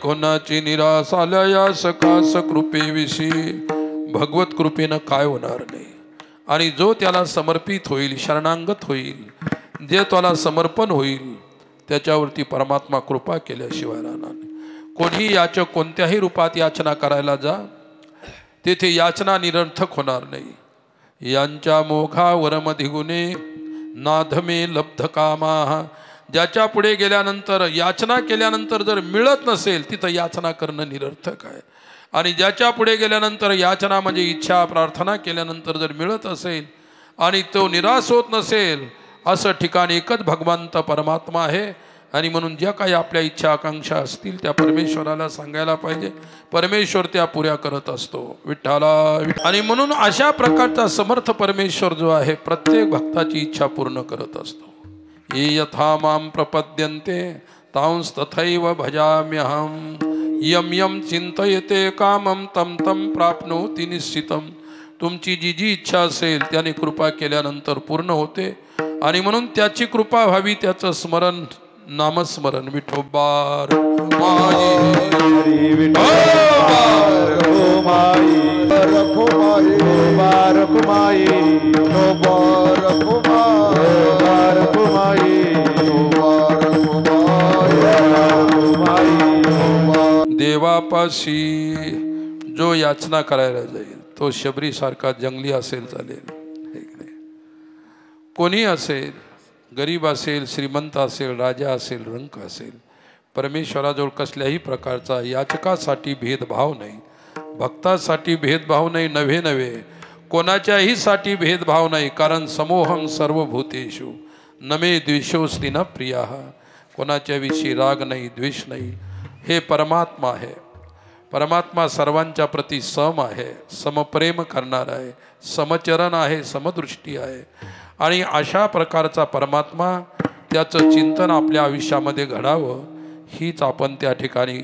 S1: कोणाची निराश आल्या सकास कृपेविषयी. भगवत कृपेनं काय होणार नाही. आणि जो त्याला समर्पित होईल शरणांगत होईल जे त्याला समर्पण होईल त्याच्यावरती परमात्मा कृपा केल्याशिवाय राहणार नाही. कोणी याचक कोणत्याही रूपात याचना करायला जा तेथे याचना निरर्थक होणार नाही. यांच्या मोघा वरमधिगुणे नाधमे लब्ध कामा. ज्याच्या पुढे गेल्यानंतर याचना केल्यानंतर जर मिळत नसेल तिथं याचना करणं निरर्थक आहे. आणि ज्याच्या पुढे गेल्यानंतर याचना म्हणजे इच्छा प्रार्थना केल्यानंतर जर मिळत असेल आणि तो निराश होत नसेल असं ठिकाण एकच भगवंत परमात्मा आहे. आणि म्हणून ज्या काही आपल्या इच्छा आकांक्षा असतील त्या परमेश्वराला सांगायला पाहिजे. परमेश्वर त्या पुऱ्या करत असतो. विठ्ठला. आणि म्हणून अशा प्रकारचा समर्थ परमेश्वर जो आहे प्रत्येक भक्ताची इच्छा पूर्ण करत असतो. ये यथा मां प्रपद्यन्ते तांस तथैव भजाम्यहं. यम यम चिंतयते कामं तम तम प्राप्नोति निश्चितम. तुमची जी जी इच्छा असेल त्याने कृपा केल्यानंतर पूर्ण होते. आणि म्हणून त्याची कृपा व्हावी त्याचं स्मरण नामस्मरण. विठोबार देवापाशी जो याचना करायला जाईल तो शबरीसारखा जंगली असेल चालेल. कोणी असेल गरीब असेल श्रीमंत असेल राजा असेल रंक असेल परमेश्वराजवळ कसल्याही प्रकारचा याचकासाठी भेदभाव नाही. भक्तासाठी भेदभाव नाही. नव्हे नव्हे कोणाच्याही साठी भेदभाव नाही. कारण समोहम सर्वभूतेषु नमे द्वेषोस्ति न प्रिया. कोणाच्या विषयी राग नाही, द्वेष नाही. हे परमात्मा आहे. परमात्मा सर्वांच्या प्रती सम आहे, समप्रेम करणार आहे, समचरण आहे, समदृष्टी आहे. आणि अशा प्रकारचा परमात्मा, त्याचं चिंतन आपल्या आयुष्यामध्ये घडावं, हीच आपण त्या ठिकाणी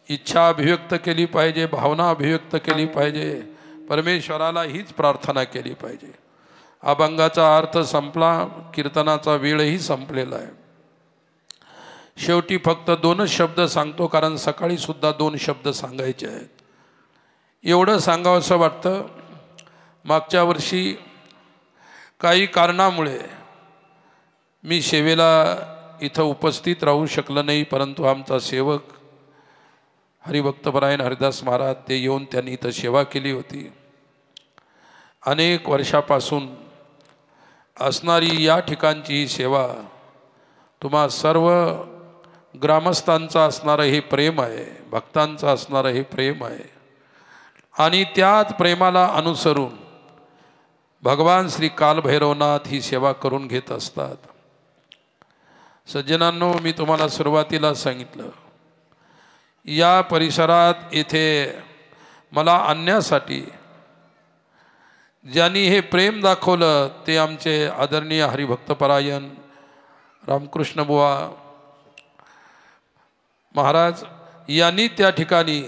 S1: इच्छा अभिव्यक्त केली पाहिजे, भावना अभिव्यक्त केली पाहिजे. परमेश्वराला हीच प्रार्थना केली पाहिजे. अभंगाचा अर्थ संपला, कीर्तनाचा वेळही संपलेला आहे. शेवटी फक्त 2 शब्द सांगतो, कारण सकाळी सुद्धा 2 शब्द सांगायचे आहेत. एवढं सांगावं असं वाटतं. मागच्या वर्षी काही कारणामुळे मी सेवेला इथं उपस्थित राहू शकलो नाही, परंतु आमचा सेवक हरिभक्तपरायण हरिदास महाराज ते येऊन त्यांनी इथं सेवा केली होती. अनेक वर्षापासून असणारी या ठिकाणची ही सेवा तुम्हा सर्व ग्रामस्थांचं असणारं हे प्रेम आहे, भक्तांचं असणारं हे प्रेम आहे. आणि त्याच प्रेमाला अनुसरून भगवान श्री कालभैरवनाथ ही सेवा करून घेत असतात. सज्जनांनो, मी तुम्हाला सुरुवातीला सांगितलं, या परिसरात येथे मला आणण्यासाठी ज्यांनी हे प्रेम दाखवलं ते आमचे आदरणीय हरिभक्तपरायण रामकृष्ण बुवा महाराज यांनी त्या ठिकाणी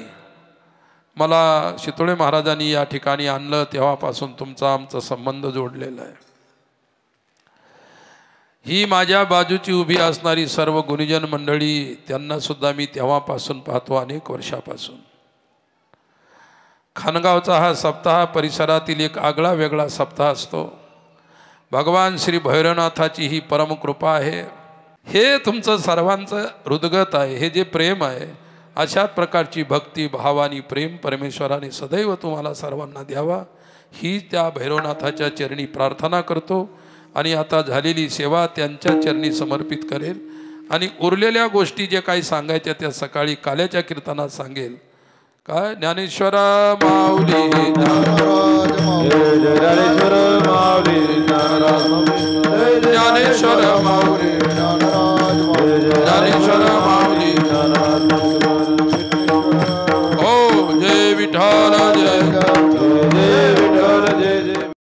S1: मला शितोळे महाराजांनी या ठिकाणी आणलं. तेव्हापासून तुमचा आमचा संबंध जोडलेला आहे. ही माझ्या बाजूची उभी असणारी सर्व गुणीजन मंडळी, त्यांना सुद्धा मी तेव्हापासून पाहतो, अनेक वर्षापासून. खानगावचा हा सप्ताह परिसरातील एक आगळा वेगळा सप्ताह असतो. भगवान श्री भैरवनाथाची ही परमकृपा आहे. हे तुमचं सर्वांचं हृदगत आहे. हे जे प्रेम आहे, अशाच प्रकारची भक्ती, भाव आणि प्रेम परमेश्वराने सदैव तुम्हाला सर्वांना द्यावा, ही त्या भैरवनाथाच्या चरणी प्रार्थना करतो. आणि आता झालेली सेवा त्यांच्या चरणी समर्पित करेल. आणि उरलेल्या गोष्टी जे काही सांगायच्या त्या सकाळी काल्याच्या कीर्तनात सांगेल. काय ज्ञानेश्वर माऊली, ज्ञानेश्वर माऊली,